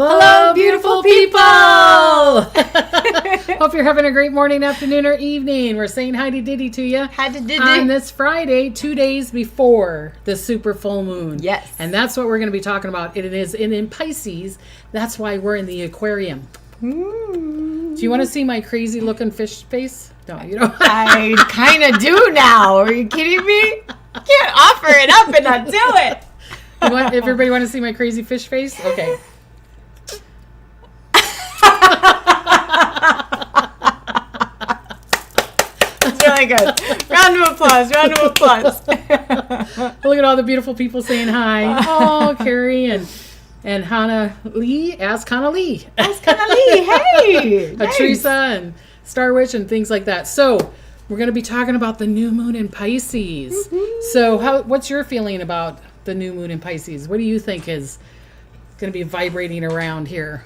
Hello, beautiful people! Hope you're having a great morning, afternoon, or evening. We're saying hi-de-diddy to you on this Friday, 2 days before the super full moon. Yes. And that's what we're going to be talking about. It is in Pisces. That's why we're in the aquarium. Do you want to see my crazy looking fish face? No, you don't. I kind of do now. Are you kidding me? I can't offer it up and not do it. Everybody want to see my crazy fish face? Okay. That's really good. Round of applause. Round of applause. Look at all the beautiful people saying hi. Oh, Carrie and Hannah Lee. Ask Hannah Lee. Ask Hannah Lee. Hey. Nice. Teresa and Star Witch and things like that. So we're going to be talking about the new moon in Pisces. Mm-hmm. So what's your feeling about the new moon in Pisces? What do you think is going to be vibrating around here?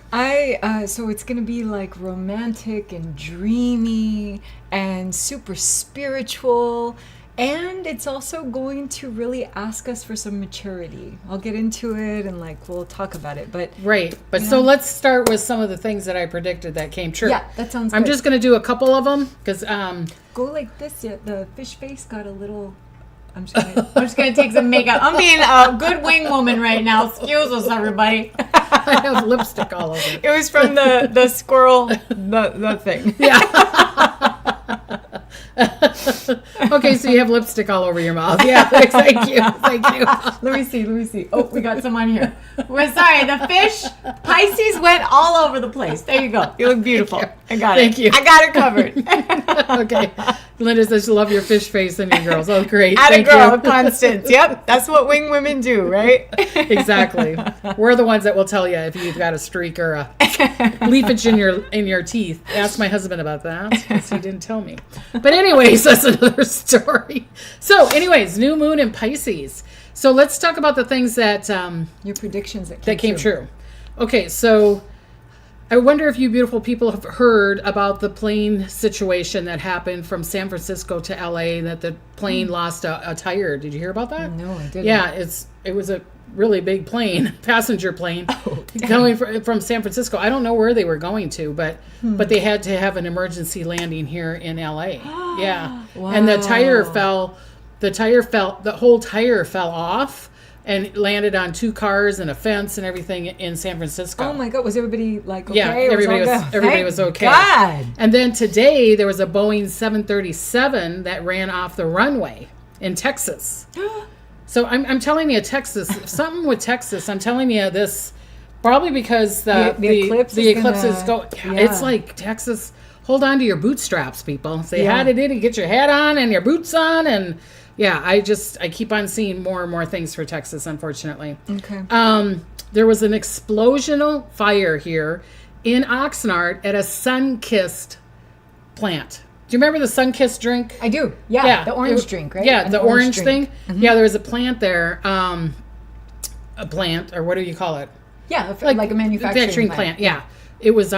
So it's going to be like romantic and dreamy and super spiritual, and it's also going to really ask us for some maturity. I'll get into it and we'll talk about it, but right. But so let's start with some of the things that I predicted that came true. Yeah, that sounds good. I'm just going to do a couple of them because go like this. Yeah, the fish face got a little. I'm just gonna take some makeup. I'm being a good wing woman right now. Excuse us, everybody. I have lipstick all over. It was from the squirrel, the thing. Yeah. Okay, so you have lipstick all over your mouth. Yeah, thank you. Let me see. Oh, we got some on here. We're sorry, the fish, Pisces went all over the place. There you go. You look beautiful. I got it. Thank you. I got it covered. Okay. Linda says she love your fish face and your girls. Oh, great. Atta girl, Constance. Yep, that's what wing women do, right? Exactly. We're the ones that will tell you if you've got a streak or a leafage in your teeth. Ask my husband about that because he didn't tell me. But anyways, that's another story. So anyways, new moon in Pisces. So let's talk about the things that your predictions that came true. Okay, so I wonder if you beautiful people have heard about the plane situation that happened from San Francisco to LA, that the plane lost a tire. Did you hear about that? No, I didn't. Yeah, it was a really big plane, passenger plane, going from San Francisco. I don't know where they were going to, but they had to have an emergency landing here in LA. Yeah. Wow. And the whole tire fell off and landed on two cars and a fence and everything in San Francisco. Oh my God! Was everybody okay? Yeah, everybody was okay. God. And then today there was a Boeing 737 that ran off the runway in Texas. So I'm telling you, Texas, something with Texas. I'm telling you this, probably because the eclipse is going. Yeah. It's like Texas. Hold on to your bootstraps, people. Say hi to Diddy, get your hat on and your boots on, and yeah, I keep on seeing more and more things for Texas, unfortunately. Okay. There was an explosional fire here in Oxnard at a Sun-Kissed plant. Do you remember the Sun-Kissed drink? I do. Yeah. The orange drink, right? Yeah, the orange thing. Mm-hmm. Yeah, there was a plant there. A plant, or what do you call it? Yeah, like a manufacturing plant. Yeah. It was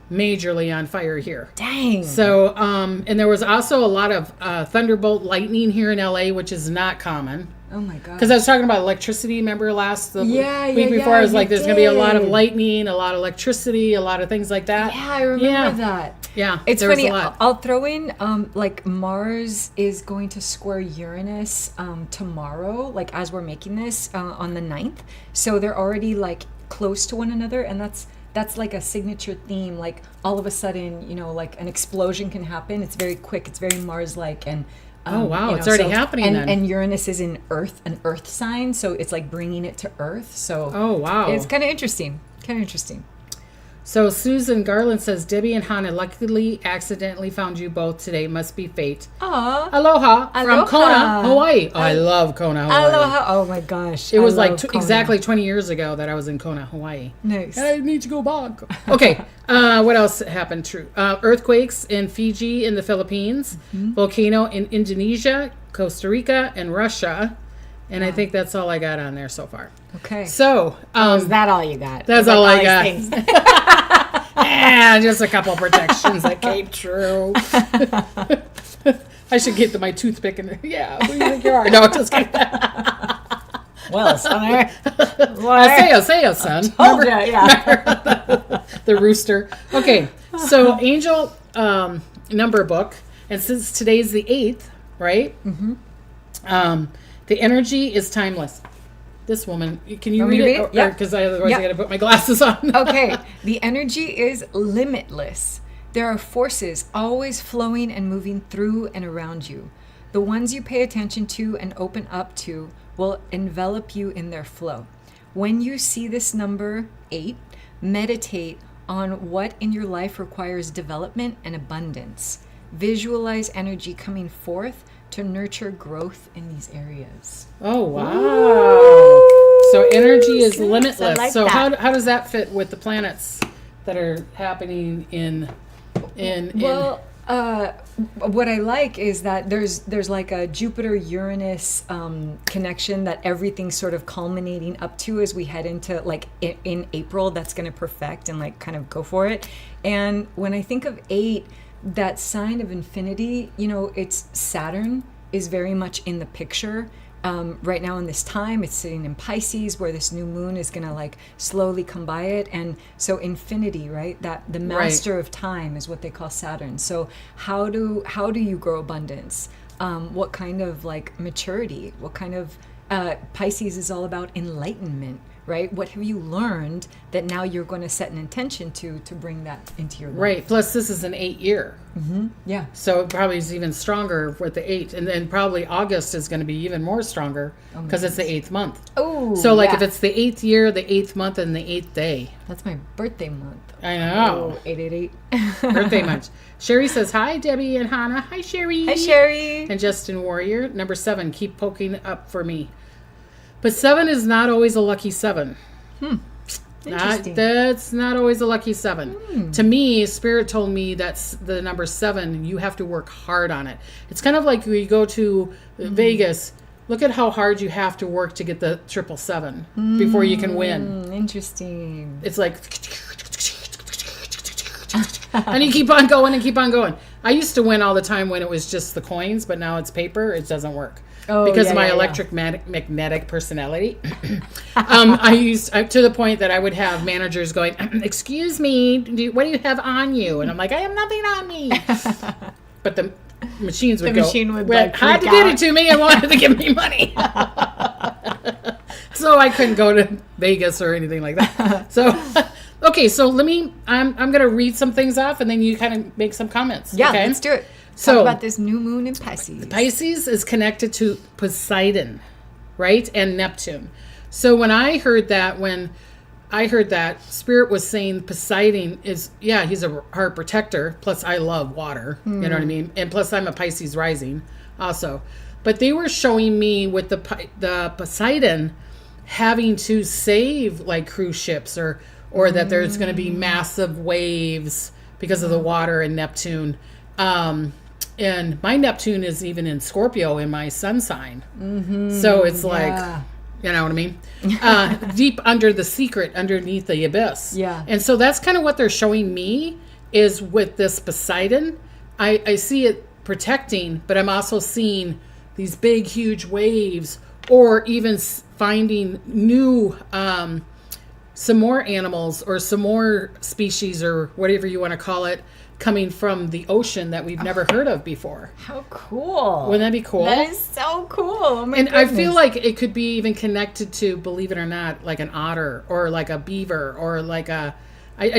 majorly on fire here. Dang. So, and there was also a lot of thunderbolt lightning here in LA, which is not common. Oh my God. Because I was talking about electricity, remember week before, I was like, there's going to be a lot of lightning, a lot of electricity, a lot of things like that. Yeah, I remember that. Yeah. It's funny, I'll throw in, Mars is going to square Uranus tomorrow, as we're making this on the 9th. So they're already close to one another, and that's like a signature theme. All of a sudden, an explosion can happen. It's very quick. It's very Mars-like, and oh wow, it's already happening then. And Uranus is in an Earth sign, so it's bringing it to Earth. So oh wow, it's kind of interesting. So Susan Garland says, Debbie and Hannah luckily accidentally found you both today. Must be fate. Aww. Aloha from Kona, Hawaii. Oh, I love Kona, Hawaii. Aloha. Oh my gosh. It was exactly 20 years ago that I was in Kona, Hawaii. Nice. I need to go back. Okay. What else happened? True. Earthquakes in Fiji in the Philippines. Mm-hmm. Volcano in Indonesia, Costa Rica, and Russia. And I think that's all I got on there so far. Okay. So, is that all you got? That's all I got. Just a couple predictions that came true. I should get my toothpick and who do you think you are? No, just kidding. Well, son. Say, son. Told ya, yeah. The rooster. Okay, so angel number book, and since today's the 8th, right? The energy is timeless. This woman, can you read it? Yeah. Because otherwise I got to put my glasses on. Okay, the energy is limitless. There are forces always flowing and moving through and around you. The ones you pay attention to and open up to will envelop you in their flow. When you see this number 8, meditate on what in your life requires development and abundance. Visualize energy coming forth to nurture growth in these areas. Oh, wow. So energy is limitless. like So that. how does that fit with the planets that are happening in Well, what I like is that there's like a Jupiter-Uranus connection that everything's sort of culminating up to as we head into like in April. That's going to perfect and like kind of go for it. And when I think of 8, that sign of infinity, you know, it's Saturn is very much in the picture. Right now in this time, it's sitting in Pisces where this new moon is going to like slowly come by it. And so infinity, right? That the master of time is what they call Saturn. So how do you grow abundance? What kind of like maturity? What kind of Pisces is all about enlightenment, right? What have you learned that now you're going to set an intention to bring that into your life? Right. Plus, this is an 8 year. Yeah. So it probably is even stronger with the 8. And then probably August is going to be even more stronger because it's the 8th month. Oh, So like yeah. if it's the 8th year, the 8th month, and the 8th day. That's my birthday month. I know. Oh, 888. Birthday month. Sherry says, hi, Debbie and Hannah. Hi, Sherry. Hi, Sherry. And Justin Warrior. Number 7, keep poking up for me. But 7 is not always a lucky 7. Interesting. That's not always a lucky 7. To me, Spirit told me that's the number 7. You have to work hard on it. It's kind of like when you go to Vegas. Look at how hard you have to work to get the 777 before you can win. Interesting. It's like, and you keep on going and keep on going. I used to win all the time when it was just the coins, but now it's paper. It doesn't work. Because of my magnetic personality. I used to the point that I would have managers going, excuse me, what do you have on you? And I'm like, I have nothing on me. But the machines would had to get it to me and wanted to give me money. So I couldn't go to Vegas or anything like that. So, okay, so I'm going to read some things off and then you kind of make some comments. Yeah, okay? let's do it. So, talk about this new moon in Pisces. Pisces is connected to Poseidon, right? And Neptune. So when I heard that, Spirit was saying Poseidon is, he's a heart protector. Plus I love water, you know what I mean? And plus I'm a Pisces rising also. But they were showing me with the Poseidon having to save like cruise ships or that there's going to be massive waves because of the water in Neptune. And my Neptune is even in Scorpio in my sun sign. So it's like, you know what I mean? Deep under the secret, underneath the abyss. Yeah. And so that's kind of what they're showing me is with this Poseidon. I see it protecting, but I'm also seeing these big, huge waves or even finding new, some more animals or some more species or whatever you want to call it, coming from the ocean that we've never heard of before. How cool. Wouldn't that be cool? That is so cool. Oh my and goodness. I feel like it could be even connected to, believe it or not, like an otter or like a beaver or like I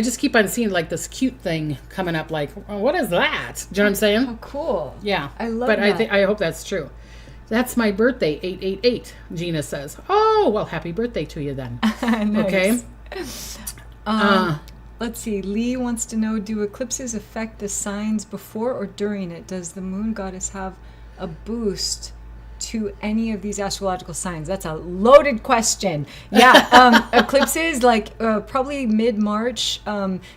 just keep on seeing like this cute thing coming up like, oh, what is that? Do you know what I'm saying? How cool. Yeah. I love but that. I hope that's true. That's my birthday, 888, Gina says. Oh, well, happy birthday to you then. Nice. Okay. Let's see. Lee wants to know, do eclipses affect the signs before or during it? Does the moon goddess have a boost to any of these astrological signs? That's a loaded question. Yeah. Eclipses, like probably mid-March,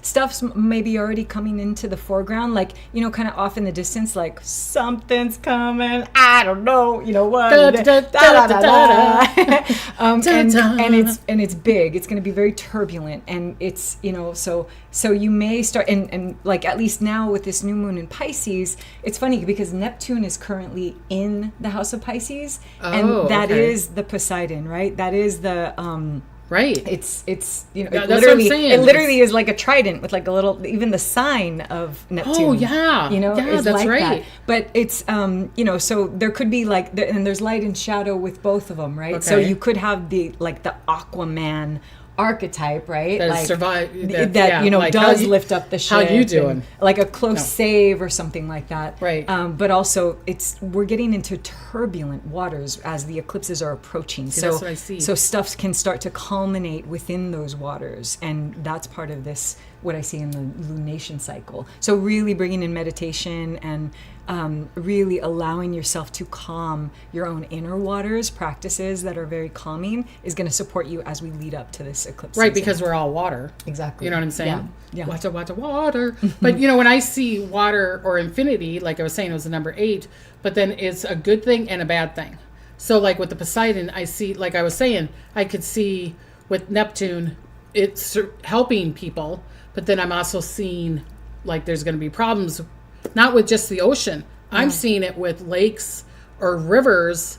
stuff's maybe already coming into the foreground, like, you know, kind of off in the distance, like something's coming. I don't know, you know what? And it's big. It's going to be very turbulent, and it's, you know, so So you may start, and like at least now with this new moon in Pisces, it's funny because Neptune is currently in the house of Pisces, and that is the Poseidon, right? That is the right. It's you know, Yeah, it that's literally what I'm saying. it literally is like a trident with like a little, even the sign of Neptune. Oh yeah, you know, yeah, is that's like right. that. But it's you know, so there could be like and there's light and shadow with both of them, right? Okay. So you could have the Aquaman archetype, right? That like survive that you know, like does how you- lift up the ship. How you doing? and, like a close save or something like that. Right. But also we're getting into turbulent waters as the eclipses are approaching. So that's what I see. So stuff can start to culminate within those waters, and that's part of this, what I see in the lunation cycle. So really bringing in meditation and really allowing yourself to calm your own inner waters, practices that are very calming, is going to support you as we lead up to this eclipse Right, season. because we're all water. Exactly. You know what I'm saying? Yeah. Water. But you know, when I see water or infinity, like I was saying, it was the number 8, but then it's a good thing and a bad thing. So like with the Poseidon, I see, like I was saying, I could see with Neptune, it's helping people, but then I'm also seeing like there's going to be problems, not with just the ocean. I'm seeing it with lakes or rivers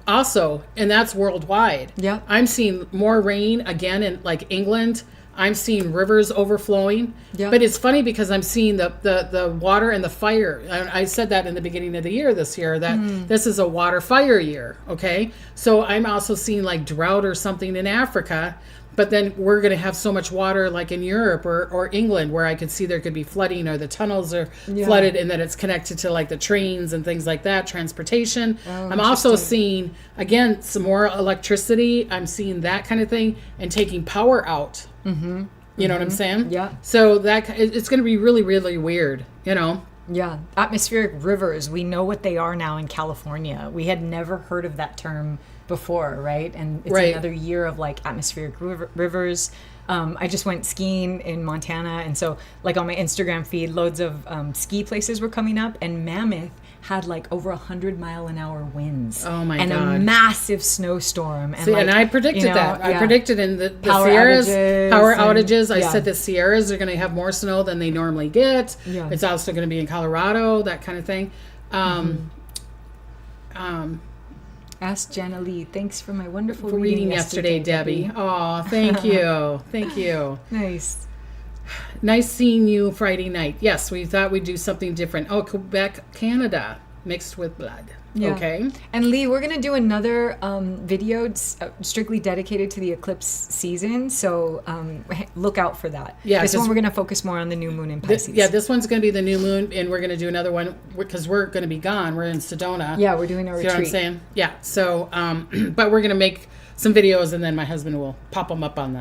also, and that's worldwide. Yeah. I'm seeing more rain again in like England. I'm seeing rivers overflowing. Yeah. But it's funny because I'm seeing the water and the fire. I said that in the beginning of the year this year, that this is a water fire year, okay? So I'm also seeing like drought or something in Africa, but then we're going to have so much water like in Europe or England, where I could see there could be flooding, or the tunnels are flooded, and that it's connected to like the trains and things like that, transportation. I'm also seeing, again, some more electricity. I'm seeing that kind of thing, and taking power out. You know what I'm saying? Yeah. So that it's going to be really, really weird, you know? Yeah. Atmospheric rivers, we know what they are now in California. We had never heard of that term before, right? And it's another year of like atmospheric rivers. I just went skiing in Montana, and so like on my Instagram feed, loads of ski places were coming up, and Mammoth had like over 100-mile-an-hour winds. Oh my and God. a massive snowstorm. And, See, like, and I predicted you know, that. I yeah. predicted in the Power Sierras, outages power and- outages. I yeah. said the Sierras are going to have more snow than they normally get. Yeah. It's also going to be in Colorado, that kind of thing. Ask Jana Lee. Thanks for my wonderful For reading yesterday, Debbie. Oh, thank you. Thank you. Nice. Nice seeing you Friday night. Yes, we thought we'd do something different. Oh, Quebec, Canada, mixed with blood. Yeah. Okay. And Lee, we're going to do another video strictly dedicated to the eclipse season. So look out for that. Yeah, this one 'cause we're going to focus more on the new moon in Pisces. This one's going to be the new moon, and we're going to do another one because we're going to be gone. We're in Sedona. Yeah, we're doing a See what I'm retreat. saying? Yeah. So, but we're going to make some videos, and then my husband will pop them up on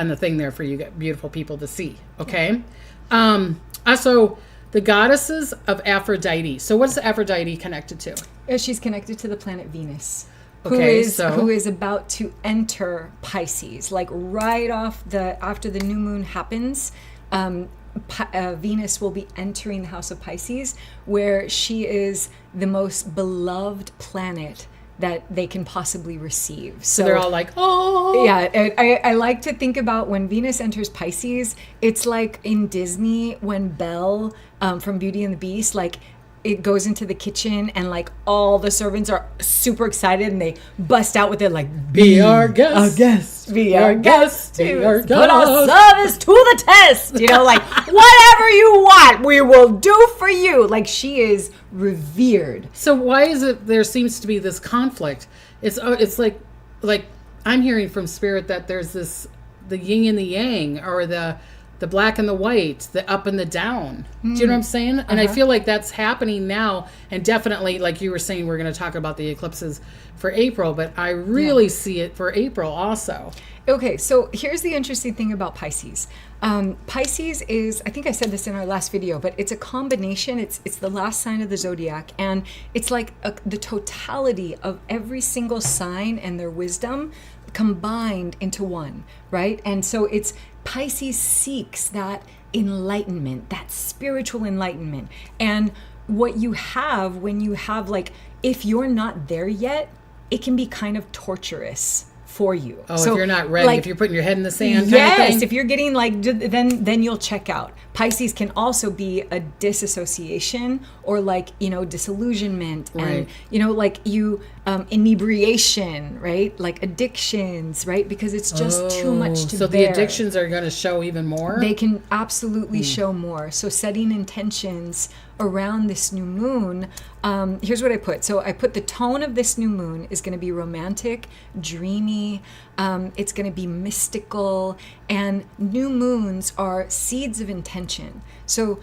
the thing there for you beautiful people to see. Okay. Also, the goddesses of Aphrodite. So what is Aphrodite connected to? She's connected to the planet Venus. Okay, who is about to enter Pisces, like right after the new moon happens. Venus will be entering the house of Pisces, where she is the most beloved planet that they can possibly receive. So they're all like, oh. Yeah, I like to think about when Venus enters Pisces, it's like in Disney when Belle from Beauty and the Beast, like it goes into the kitchen and like all the servants are super excited and they bust out with it like, Be our guest. Our guest. Be our guest. Be our Put our guest. service to the test. You know, like whatever you want, we will do for you. Like she is revered. So why is it there seems to be this conflict? It's like I'm hearing from spirit that there's the yin and the yang, or the black and the white, the up and the down. Do you know what I'm saying? And I feel like that's happening now, and definitely, like you were saying, we're going to talk about the eclipses for April, but I really see it for April also. Okay, so here's the interesting thing about Pisces. Pisces is, I think I said this in our last video, but it's a combination. It's the last sign of the zodiac, and it's like the totality of every single sign and their wisdom combined into one, right? And so it's Pisces seeks that enlightenment, that spiritual enlightenment. And what you have when you have, like, if you're not there yet, it can be kind of torturous for you. Oh, so if you're not ready, if you're putting your head in the sand, yes, kind of thing? if you're getting like, then you'll check out. Pisces can also be a disassociation or like, disillusionment and, like inebriation, right? Like addictions, right? Because it's just too much to bear. So the addictions are going to show even more? They can absolutely show more. So setting intentions around this new moon, here's what I put. So I put the tone of this new moon is going to be romantic, dreamy, it's going to be mystical, and new moons are seeds of intention. So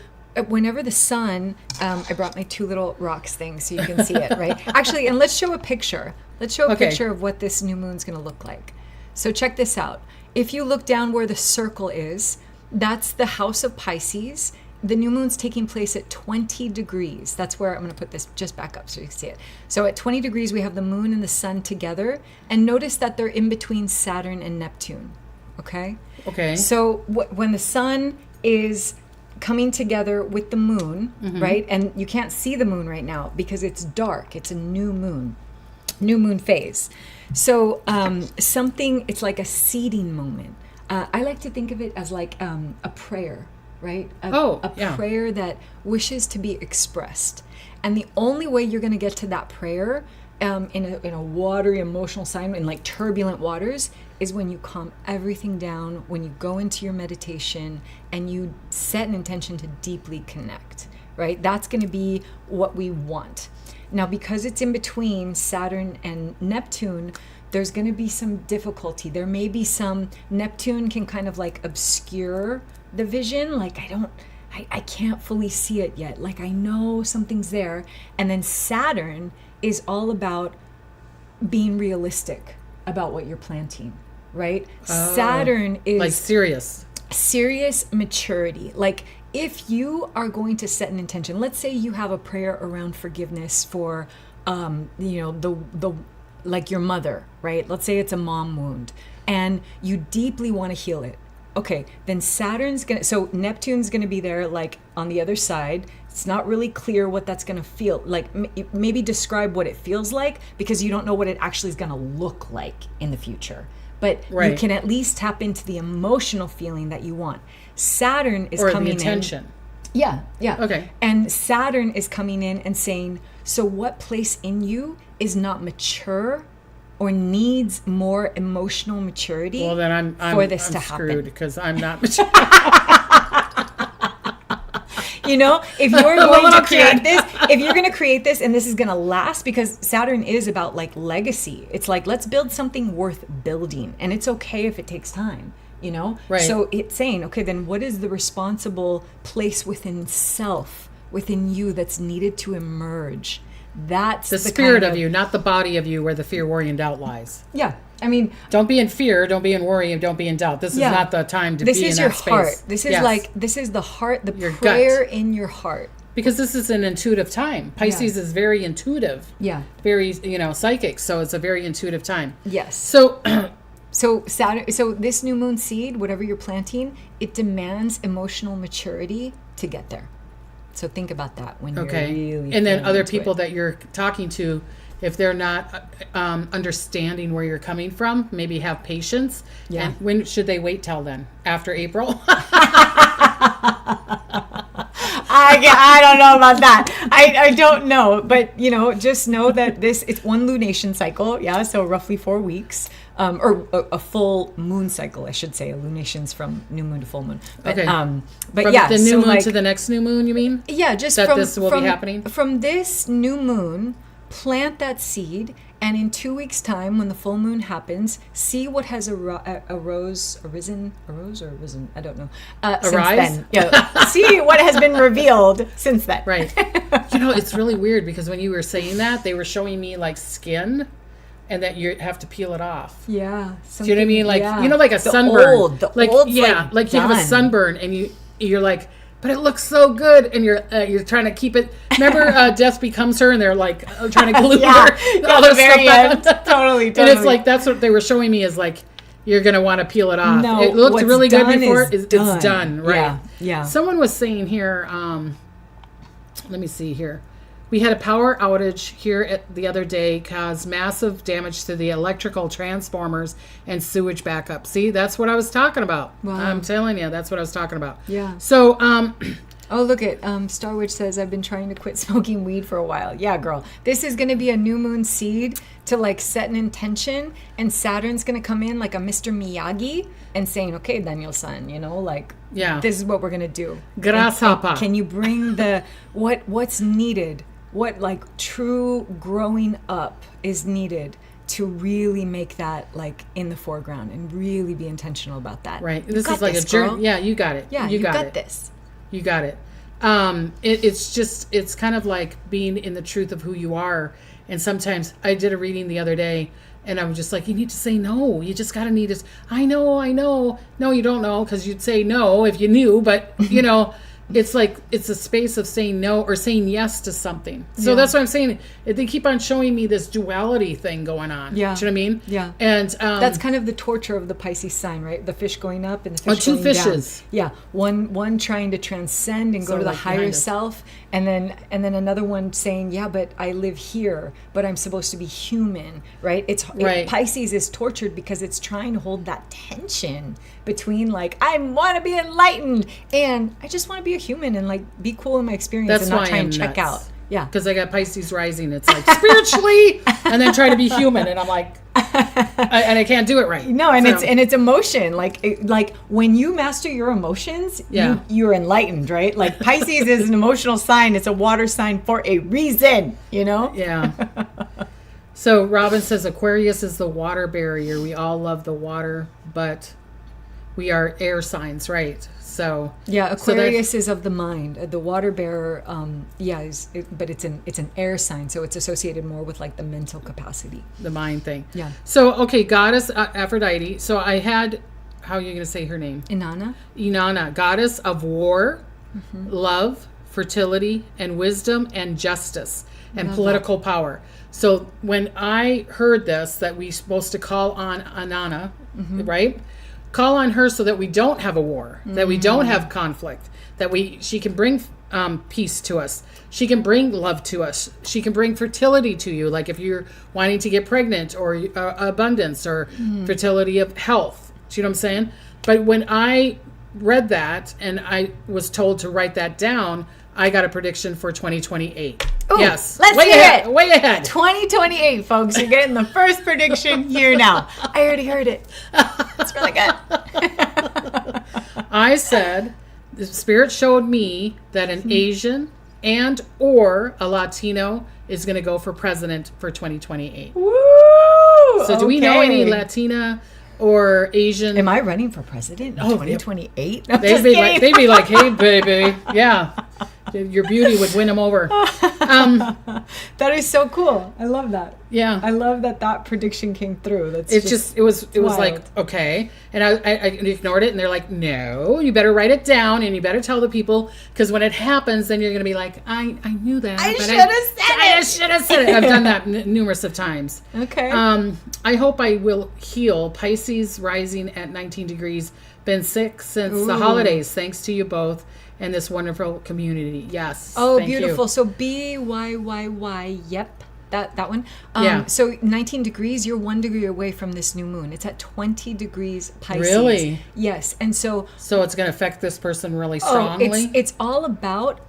whenever the sun, I brought my 2 little rocks thing so you can see it, right? Actually, and let's show a picture. Let's show a picture of what this new moon's going to look like. So check this out. If you look down where the circle is, that's the house of Pisces. The new moon's taking place at 20 degrees. That's where I'm going to put this just back up so you can see it. So at 20 degrees, we have the moon and the sun together. And notice that they're in between Saturn and Neptune. Okay? Okay. So when the sun is coming together with the moon, right? And you can't see the moon right now because it's dark. It's a new moon phase. So it's like a seeding moment. I like to think of it as like a prayer, right? A prayer that wishes to be expressed. And the only way you're going to get to that prayer in a watery emotional sign, in like turbulent waters, is when you calm everything down, when you go into your meditation and you set an intention to deeply connect, right? That's going to be what we want. Now, because it's in between Saturn and Neptune, there's going to be some difficulty. There may be some, Neptune can kind of like obscure the vision. Like, I can't fully see it yet. Like, I know something's there. And then Saturn is all about being realistic about what you're planting, right? Saturn is like serious maturity. Like, if you are going to set an intention, let's say you have a prayer around forgiveness for, the like your mother, right? Let's say it's a mom wound and you deeply want to heal it. Okay, then so Neptune's going to be there like on the other side. It's not really clear what that's going to feel like. Maybe describe what it feels like, because you don't know what it actually is going to look like in the future. But you can at least tap into the emotional feeling that you want. Saturn is coming in. Or the intention. Yeah. Okay. And Saturn is coming in and saying, so what place in you is not mature or needs more emotional maturity for this to happen? Because I'm not mature. If you're going to create this, if you're going to create this and this is going to last, because Saturn is about like legacy. It's like, let's build something worth building. And it's okay if it takes time, Right. So it's saying, okay, then what is the responsible place within you that's needed to emerge? That's the spirit of you, not the body of you where the fear, worry, and doubt lies. Yeah. I mean, don't be in fear, don't be in worry, and don't be in doubt. This is not the time to be in that space. This is your heart. This is the heart, the your prayer gut. In your heart. Because this is an intuitive time. Pisces is very intuitive. Yeah. Very, psychic. So it's a very intuitive time. Yes. So Saturn. So this new moon seed, whatever you're planting, it demands emotional maturity to get there. So think about that when you're really. And then other people that you're talking to, if they're not understanding where you're coming from, maybe have patience. Yeah. And when should they wait till then? After April? I don't know about that. I don't know. But, just know that it's one lunation cycle. Yeah. So roughly 4 weeks. Or a full moon cycle, I should say. A lunation's from new moon to full moon. But, okay. But from the new moon to the next new moon, you mean? Yeah, just this will be happening? From this new moon, plant that seed, and in 2 weeks' time, when the full moon happens, see what has arisen, I don't know. Since then. Yeah. See what has been revealed since then. Right. It's really weird because when you were saying that, they were showing me like skin. And that you have to peel it off. Yeah. Do you know what I mean? Like, like a sunburn. The old, you have a sunburn and you're like, but it looks so good. And you're trying to keep it. Remember Death Becomes Her and they're like trying to glue her. All those stuff. Totally. And it's like, that's what they were showing me is like, you're going to want to peel it off. No, it looked really good before. It's done. Right. Yeah. Someone was saying here, let me see here. We had a power outage here the other day, caused massive damage to the electrical transformers and sewage backup. See, that's what I was talking about. Wow. I'm telling you, that's what I was talking about. Yeah. So, Oh, look at Star Witch says, I've been trying to quit smoking weed for a while. Yeah, girl. This is going to be a new moon seed to like set an intention, and Saturn's going to come in like a Mr. Miyagi and saying, okay, Daniel-san, you know, like, yeah, this is what we're going to do. Grasshopper. Can you bring the, what's needed? What like true growing up is needed to really make that like in the foreground and really be intentional about that. Right. This is like a journey. Yeah, you got it. Yeah, you got this. You got it. It's kind of like being in the truth of who you are. And sometimes I did a reading the other day and I was just like, you need to say no. You just got to need it. I know. No, you don't know, because you'd say no if you knew. But, you know, it's like it's a space of saying no or saying yes to something. So that's what I'm saying. They keep on showing me this duality thing going on. Yeah. Do you know what I mean? Yeah. And that's kind of the torture of the Pisces sign, right? The fish going up and the fish two going fishes. down. Yeah. One trying to transcend and go to the like higher behind us. self, and then another one saying, yeah, but I live here, but I'm supposed to be human, right? Pisces is tortured because it's trying to hold that tension between like, I want to be enlightened and I just want to be a human and like be cool in my experience. That's and not why try I'm and check nuts. out. Yeah. Because I got Pisces rising. It's like spiritually and then try to be human. And I'm like, I can't do it right. No, and it's emotion. Like when you master your emotions, you're enlightened, right? Like Pisces is an emotional sign. It's a water sign for a reason, you know? Yeah. So Robin says Aquarius is the water barrier. We all love the water, but we are air signs, right? So yeah, Aquarius is of the mind. The water bearer, but it's an air sign, so it's associated more with like the mental capacity, the mind thing. Yeah. So okay, goddess Aphrodite. So I had, how are you going to say her name? Inanna, goddess of war, love, fertility, and wisdom, and justice, and political power. So when I heard this, that we're supposed to call on Inanna, right? Call on her so that we don't have a war, that we don't have conflict, that she can bring peace to us. She can bring love to us. She can bring fertility to you, like if you're wanting to get pregnant, or abundance, or fertility of health. Do you know what I'm saying? But when I read that and I was told to write that down, I got a prediction for 2028. Ooh, yes. Let's way hear ahead, it. Way ahead. 2028, folks. You're getting the first prediction here now. I already heard it. It's really good. I said, the spirit showed me that an Asian and or a Latino is going to go for president for 2028. Woo! So do we know any Latina or Asian? Am I running for president in 2028? Yep. They'd be like, hey, baby. Yeah. Your beauty would win them over. That is so cool. I love that. Yeah. I love that prediction came through. It was like, okay. And I ignored it, and they're like, no, you better write it down and you better tell the people, because when it happens, then you're going to be like, I knew that. I should have said it. I've done that numerous of times. Okay. I hope I will heal. Pisces rising at 19 degrees. Been sick since the holidays. Thanks to you both and this wonderful community. Yes. Oh, thank beautiful. You. So BYYY. Yep. That one. Yeah. So 19 degrees, you're 1 degree away from this new moon. It's at 20 degrees Pisces. Really? Yes. And so it's going to affect this person really strongly? It's all about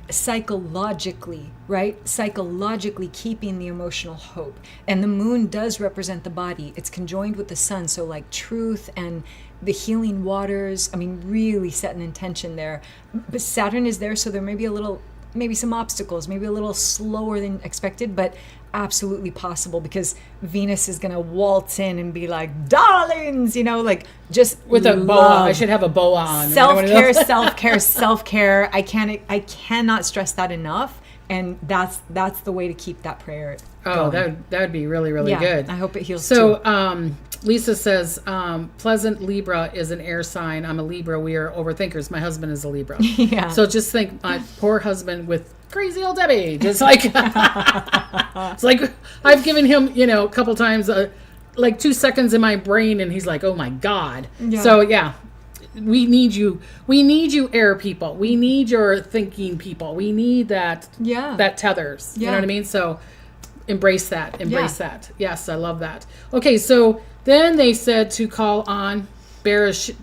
psychologically, right? Psychologically keeping the emotional hope. And the moon does represent the body. It's conjoined with the sun. So like truth and the healing waters, I mean, really set an intention there. But Saturn is there, so there may be maybe some obstacles, maybe a little slower than expected, but absolutely possible, because Venus is going to waltz in and be like, darlings, you know, like just with a boa. I should have a boa on. Self-care, self-care, self-care. I cannot stress that enough. And that's the way to keep that prayer going. That would be really, really good. I hope it heals too. So Lisa says, pleasant Libra is an air sign. I'm a Libra. We are overthinkers. My husband is a Libra. Yeah. So just think, my poor husband with crazy old Debbie. Just like, it's like I've given him, a couple times, like 2 seconds in my brain, and he's like, oh my God. Yeah. So yeah, we need you. We need you, air people. We need your thinking people. We need that. Yeah. That tethers. You know what I mean? So embrace that. Embrace that. Yes, I love that. Okay, so then they said to call on Barachel.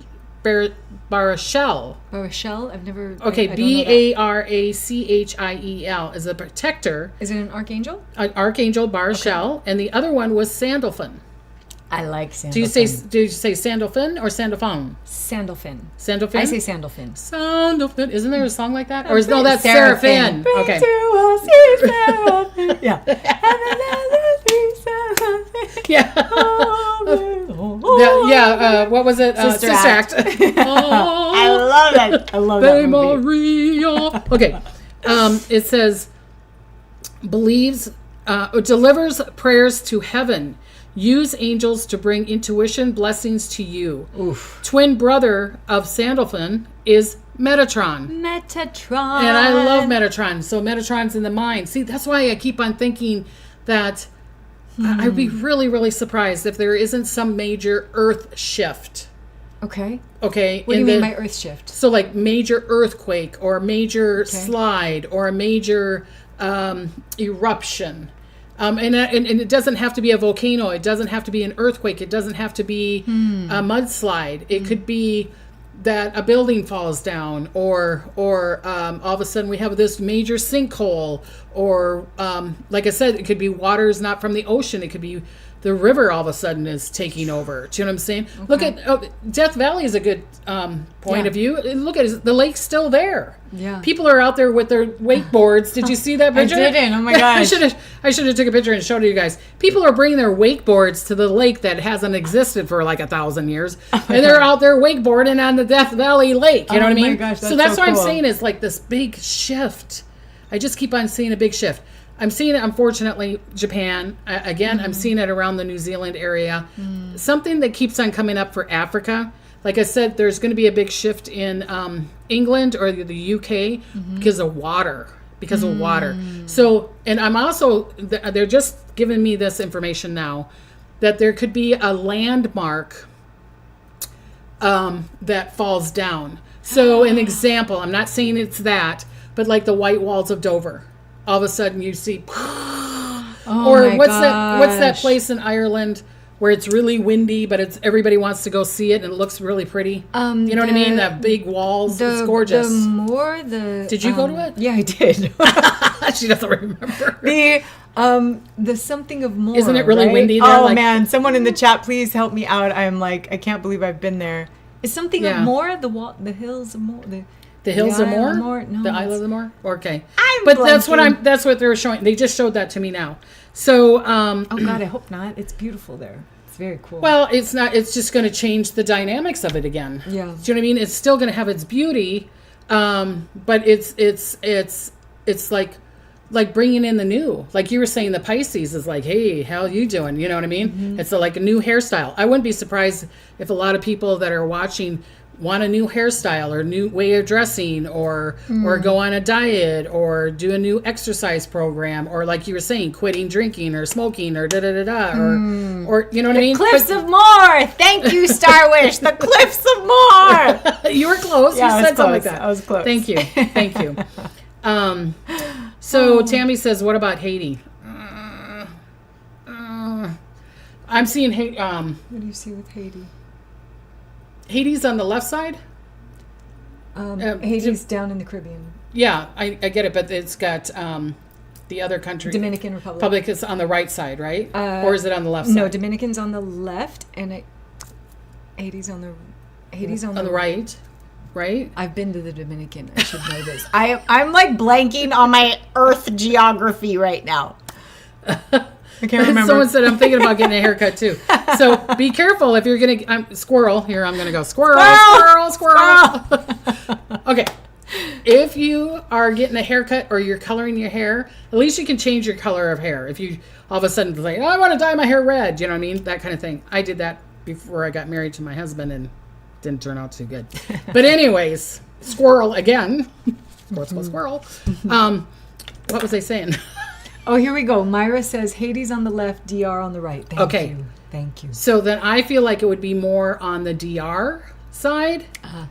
Barachel? I've never... Okay, I don't know that. Barachhiel is a protector. Is it an archangel? An archangel, Barachel, and the other one was Sandalphon. I like Sandalphon. Do you say Sandalphon or Sandalphon? Sandalphon. Sandalphon? I say Sandalphon. Sandalphon. Isn't there a song like that? Or is no, that's Seraphim. Okay. Yeah. Yeah. What was it? Sister Act. I love it. I love that movie. Maria. Okay. It says, delivers prayers to heaven. Use angels to bring intuition blessings to you. Oof. Twin brother of Sandalphon is Metatron. Metatron. And I love Metatron. So Metatron's in the mind. See, that's why I keep on thinking that I'd be really, really surprised if there isn't some major earth shift. Okay. Okay. What do you mean by earth shift? So like major earthquake or a major slide or a major eruption. And it doesn't have to be a volcano. It doesn't have to be an earthquake. It doesn't have to be a mudslide. It could be that a building falls down, or all of a sudden we have this major sinkhole, or like I said, it could be waters not from the ocean. It could be the river all of a sudden is taking over. Do you know what I'm saying? Okay. Look at Death Valley is a good point of view. Look at it, the lake's still there. Yeah. People are out there with their wakeboards. Did you see that picture? I didn't. Oh my gosh. I should have took a picture and showed it to you guys. People are bringing their wakeboards to the lake that hasn't existed for like 1,000 years. And they're out there wakeboarding on the Death Valley Lake. You know what I mean? Gosh, so that's so what cool. I'm saying is like this big shift. I just keep on seeing a big shift. I'm seeing it, unfortunately, Japan. Again, I'm seeing it around the New Zealand area. Something that keeps on coming up for Africa. Like I said, there's going to be a big shift in England or the UK because of water. So, and I'm also, they're just giving me this information now, that there could be a landmark that falls down. So an example, I'm not saying it's that, but like the White Walls of Dover. All of a sudden you see, or what's that place in Ireland where it's really windy, but everybody wants to go see it and it looks really pretty. You know what I mean? That big walls, it's gorgeous. Did you go to it? Yeah, I did. She doesn't remember. The something of more. Isn't it really windy there? Oh man, someone in the chat, please help me out. I'm like, I can't believe I've been there. Is something of more the hills of more the hills of Moher? No, the Isle of the Moher? Okay. But that's what they're showing. They just showed that to me now. So oh God, I hope not. It's beautiful there. It's very cool. Well, it's not, it's just going to change the dynamics of it again. Yeah. Do you know what I mean? It's still going to have its beauty, but it's like bringing in the new. Like you were saying, the Pisces is like, hey, how you doing? You know what I mean? It's like a new hairstyle. I wouldn't be surprised if a lot of people that are watching want a new hairstyle or new way of dressing, or go on a diet, or do a new exercise program, or like you were saying, quitting drinking or smoking, or or you know what I mean? Cliffs of Moher. Thank you, Star Wish. The Cliffs of Moher. You were close. Yeah, you said something like that. I was close. Thank you. So Tammy says, what about Haiti? I'm seeing Haiti. What do you see with Haiti? Hades on the left side? Hades down in the Caribbean. Yeah, I get it, but it's got the other country. Dominican Republic. Is on the right side, right? Or is it on the left side? No, Dominican's on the left, and Hades on the right. Right? I've been to the Dominican. I should know this. I'm like blanking on my Earth geography right now. I can't remember. Someone said I'm thinking about getting a haircut too. So be careful if you're gonna. Squirrel here. I'm gonna go squirrel. Okay. If you are getting a haircut or you're coloring your hair, at least you can change your color of hair. If you all of a sudden say, I want to dye my hair red, you know what I mean? That kind of thing. I did that before I got married to my husband and didn't turn out too good. But anyways, squirrel again. Squirrel. What was I saying? Oh, here we go. Myra says Hades on the left, DR on the right. Thank you. So then I feel like it would be more on the DR side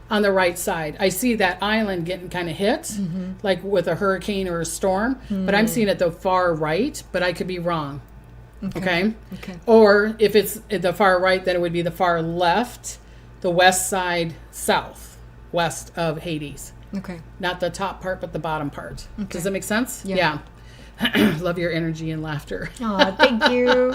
on the right side. I see that island getting kind of hit, like with a hurricane or a storm, but I'm seeing it the far right, but I could be wrong. Okay. Or if it's the far right, then it would be the far left, the west side, south, west of Hades. Okay. Not the top part, but the bottom part. Okay. Does that make sense? Yeah. Love your energy and laughter. Oh, thank you.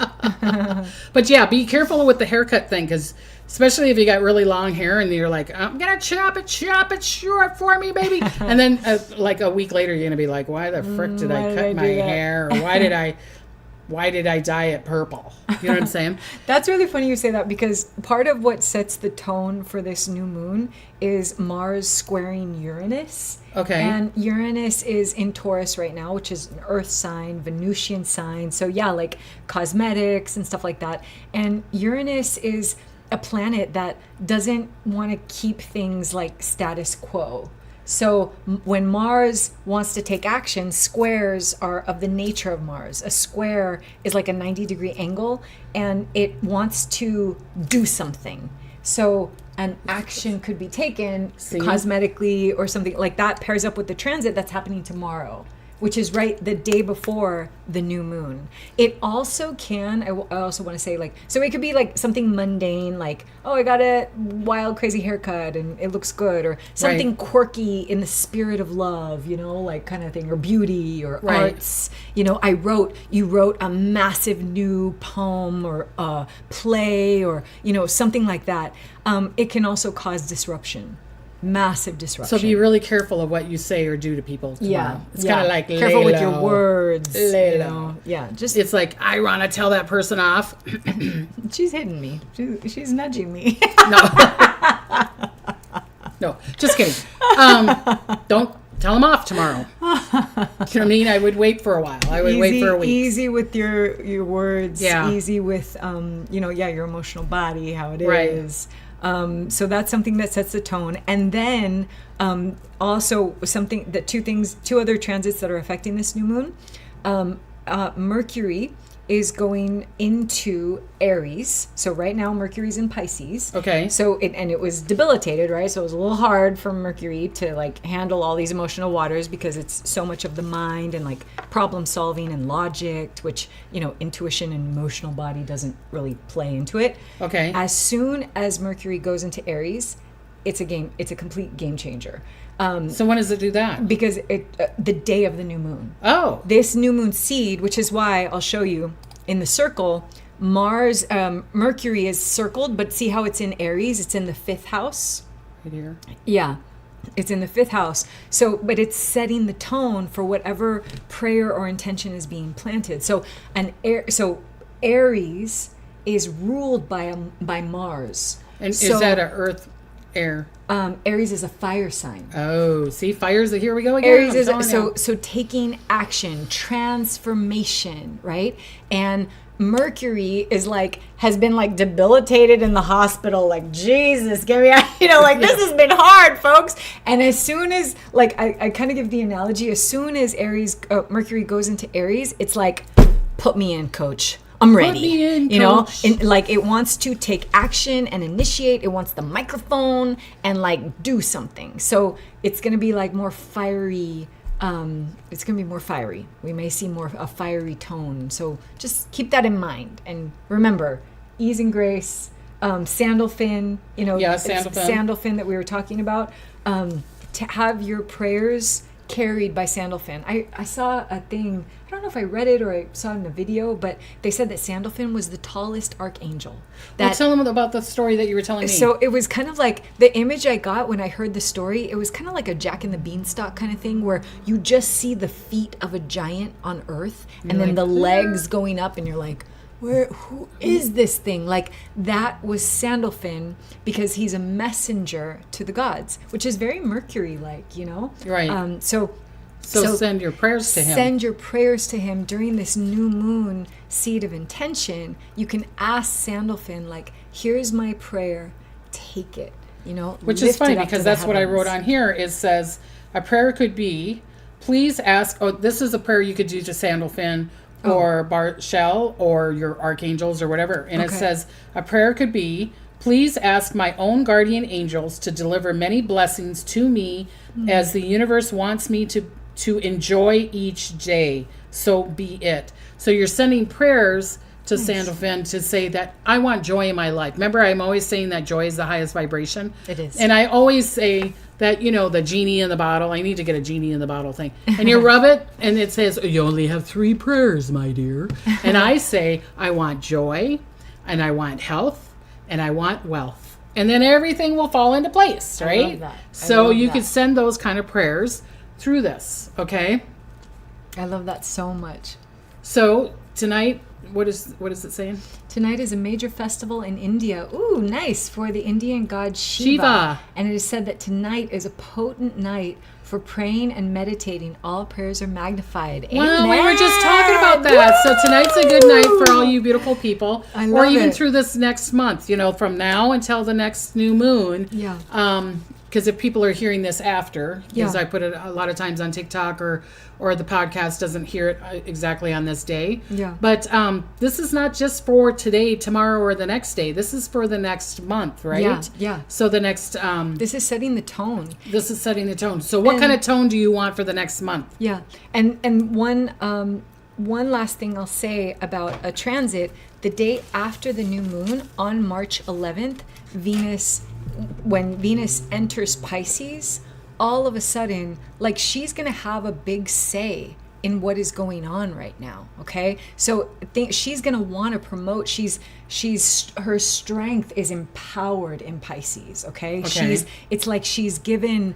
But yeah, be careful with the haircut thing, because especially if you got really long hair and you're like, I'm going to chop it short for me, baby. And then like a week later, you're going to be like, why the frick did I cut my hair? Or why did I dye it purple? You know what I'm saying? That's really funny you say that, because part of what sets the tone for this new moon is Mars squaring Uranus. Okay. And Uranus is in Taurus right now, which is an earth sign, Venusian sign. So yeah, like cosmetics and stuff like that. And Uranus is a planet that doesn't want to keep things like status quo. So when Mars wants to take action, squares are of the nature of Mars. A square is like a 90-degree angle, and it wants to do something. So an action could be taken cosmetically or something like that, pairs up with the transit that's happening tomorrow, which is right the day before the new moon. It also can, I also want to say, like, so it could be like something mundane, like, oh, I got a wild, crazy haircut and it looks good, or something quirky in the spirit of love, you know, like kind of thing, or beauty or arts. You know, you wrote a massive new poem or a play or, you know, something like that. It can also cause disruption. Massive disruption. So be really careful of what you say or do to people tomorrow. Yeah. It's kind of like careful with your words. Lay you low. know? Yeah. Just it's like, I want to tell that person off. she's hitting me. She's nudging me. No, just kidding. Don't tell them off tomorrow. You know what I mean? I would wait for a while. I would wait for a week. Easy with your words. Yeah. Easy with your emotional body, how it is. So that's something that sets the tone. And then also two other transits that are affecting this new moon. Mercury is going into Aries. So right now Mercury's in Pisces. Okay. So it was debilitated, right? So it was a little hard for Mercury to like handle all these emotional waters, because it's so much of the mind and like problem solving and logic, which, you know, intuition and emotional body doesn't really play into it. Okay. As soon as Mercury goes into Aries, it's a complete game changer. So when does it do that? Because the day of the new moon. Oh. This new moon seed, which is why I'll show you in the circle, Mercury is circled, but see how it's in Aries? It's in the 5th house. Right here. Yeah. It's in the 5th house. So, but it's setting the tone for whatever prayer or intention is being planted. So Aries is ruled by Mars. And is that an earth air? Aries is a fire sign. Oh, see, fires. Here we go again. Aries is so taking action, transformation, right? And Mercury is like has been like debilitated in the hospital. Like, Jesus, get me out. You know, like this has been hard, folks. And as soon as like I kind of give the analogy, as soon as Mercury goes into Aries, it's like, put me in, coach. I'm ready. You know, and like it wants to take action and initiate. It wants the microphone and like do something. So it's going to be like more fiery. It's going to be more fiery. We may see more a fiery tone. So just keep that in mind. And remember, ease and grace, sandalfin, you know, sandalfin that we were talking about, to have your prayers carried by Sandalfin. I saw a thing, I don't know if I read it or I saw it in a video, but they said that Sandalfin was the tallest archangel. Tell them about the story that you were telling me. So it was kind of like, the image I got when I heard the story, it was kind of like a Jack and the Beanstalk kind of thing, where you just see the feet of a giant on Earth, and then the legs going up, and you're like, who is this thing? Like, that was Sandalfin, because he's a messenger to the gods, which is very Mercury-like, you know? Right. So send your prayers to him. Send your prayers to him during this new moon seed of intention. You can ask Sandalfin, like, here's my prayer, take it, you know? Which is funny, because that's what I wrote on here. It says, a prayer could be, please ask, this is a prayer you could do to Sandalfin, or Shell, or your archangels, or whatever. And it says, a prayer could be, Please ask my own guardian angels to deliver many blessings to me as the universe wants me to enjoy each day. So be it. So you're sending prayers to Sandalphon to say that I want joy in my life. Remember, I'm always saying that joy is the highest vibration. It is. And I always say that, the genie in the bottle. I need to get a genie in the bottle thing. And you rub it, and it says, you only have 3 prayers, my dear. And I say, I want joy, and I want health, and I want wealth. And then everything will fall into place, right? I love that. So you could send those kind of prayers through this, okay? I love that so much. So tonight, what is it saying? Tonight is a major festival in India. Ooh, nice, for the Indian god Shiva. And it is said that tonight is a potent night for praying and meditating. All prayers are magnified. Well, Amen. we were just talking about that. So tonight's a good night for all you beautiful people. I love or even it. through this next month, from now until the next new moon. Yeah. Because if people are hearing this after, because Yeah. I put it a lot of times on TikTok or the podcast doesn't hear it exactly on this day. Yeah. But this is not just for today, tomorrow, or the next day. This is for the next month, right? Yeah, yeah. So the next... This is setting the tone. this is setting the tone. So what kind of tone do you want for the next month? Yeah, and one last thing I'll say about a transit: the day after the new moon on March 11th, when Venus enters Pisces, all of a sudden, like, she's gonna have a big say in what is going on right now. Okay, so she's gonna want to promote. Her strength is empowered in Pisces. Okay, it's like she's given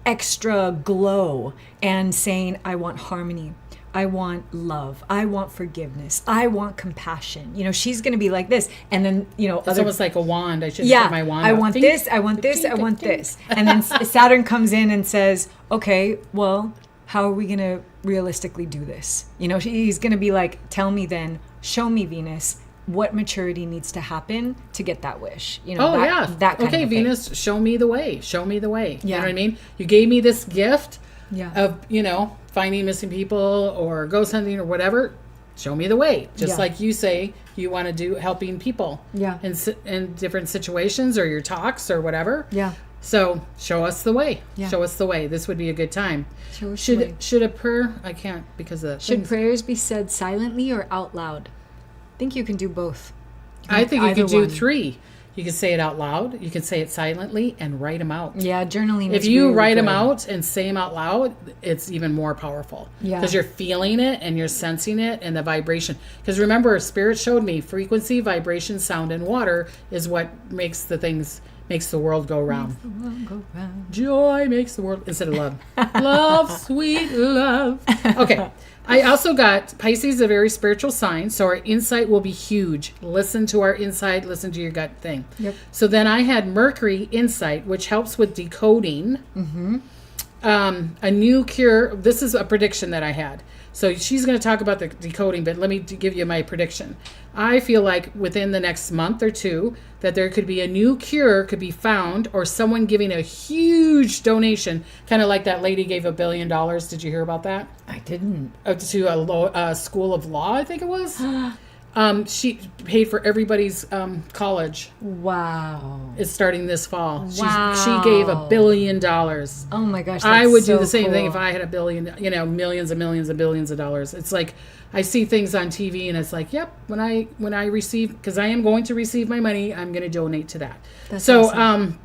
extra glow and saying, I want harmony, I want love, I want forgiveness, I want compassion. She's going to be like this. And then, It's almost like a wand. I should put my wand I up. want this, I want this, I want this. And then Saturn comes in and says, okay, well, how are we going to realistically do this? He's going to be like, tell me then, show me, Venus, what maturity needs to happen to get that wish. That kind of thing. Venus, show me the way. Show me the way. You Yeah. know what I mean? You gave me this gift Yeah. of, finding missing people or ghost hunting or whatever. Show me the way. Just like you say, you want to do helping people in different situations or your talks or whatever. Yeah. So show us the way. Yeah. Show us the way. This would be a good time. Show us the way. Should a prayer? I can't because of Should things. prayers be said silently or out loud? I think you can do both. I think you Either could do one. 3. You can say it out loud. You can say it silently and write them out. Yeah, journaling If is you really write them good. out and say them out loud, it's even more powerful. Yeah. Because you're feeling it and you're sensing it and the vibration. Because remember, Spirit showed me frequency, vibration, sound, and water is what makes the world go round. Joy makes the world, instead of love. Love, sweet love. Okay. I also got Pisces, a very spiritual sign, so our insight will be huge. Listen to our insight, listen to your gut thing. Yep. So then I had Mercury insight, which helps with decoding. A new cure. This is a prediction that I had. So she's going to talk about the decoding, but let me give you my prediction. I feel like within the next month or 2 that there could be a new cure could be found, or someone giving a huge donation, kind of like that lady gave $1 billion. Did you hear about that? I didn't. To a school of law, I think it was. She paid for everybody's college. Wow. Is starting this fall. Wow. She gave $1 billion. Oh my gosh. That's I would so do the same thing cool. if I had $1 billion, millions and millions and billions of dollars. It's like I see things on TV and it's like, yep, when I receive, because I am going to receive my money, I'm going to donate to that. That's so awesome.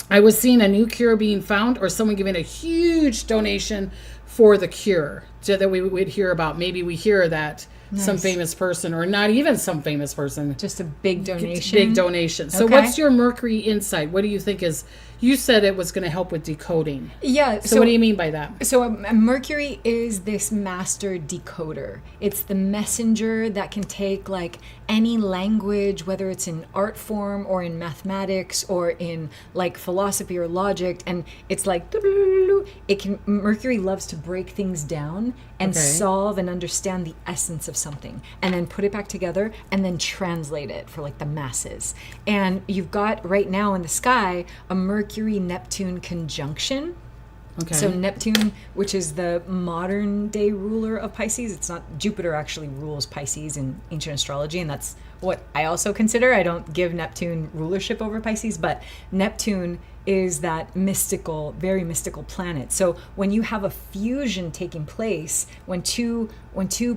I was seeing a new cure being found, or someone giving a huge donation for the cure so that we would hear about. Maybe we hear that some famous person, or not even some famous person. Just a big donation. Big donation. So Okay. what's your Mercury insight? What do you think is, you said it was going to help with decoding. Yeah. So what do you mean by that? So Mercury is this master decoder. It's the messenger that can take like any language, whether it's in art form or in mathematics or in like philosophy or logic, and it's like Mercury loves to break things down and solve and understand the essence of something, and then put it back together and then translate it for like the masses. And you've got right now in the sky a Mercury Neptune conjunction. Okay. So Neptune, which is the modern day ruler of Pisces, it's not Jupiter actually rules Pisces in ancient astrology, and that's what I also consider. I don't give Neptune rulership over Pisces, but Neptune is that mystical, very mystical planet. So when you have a fusion taking place, when two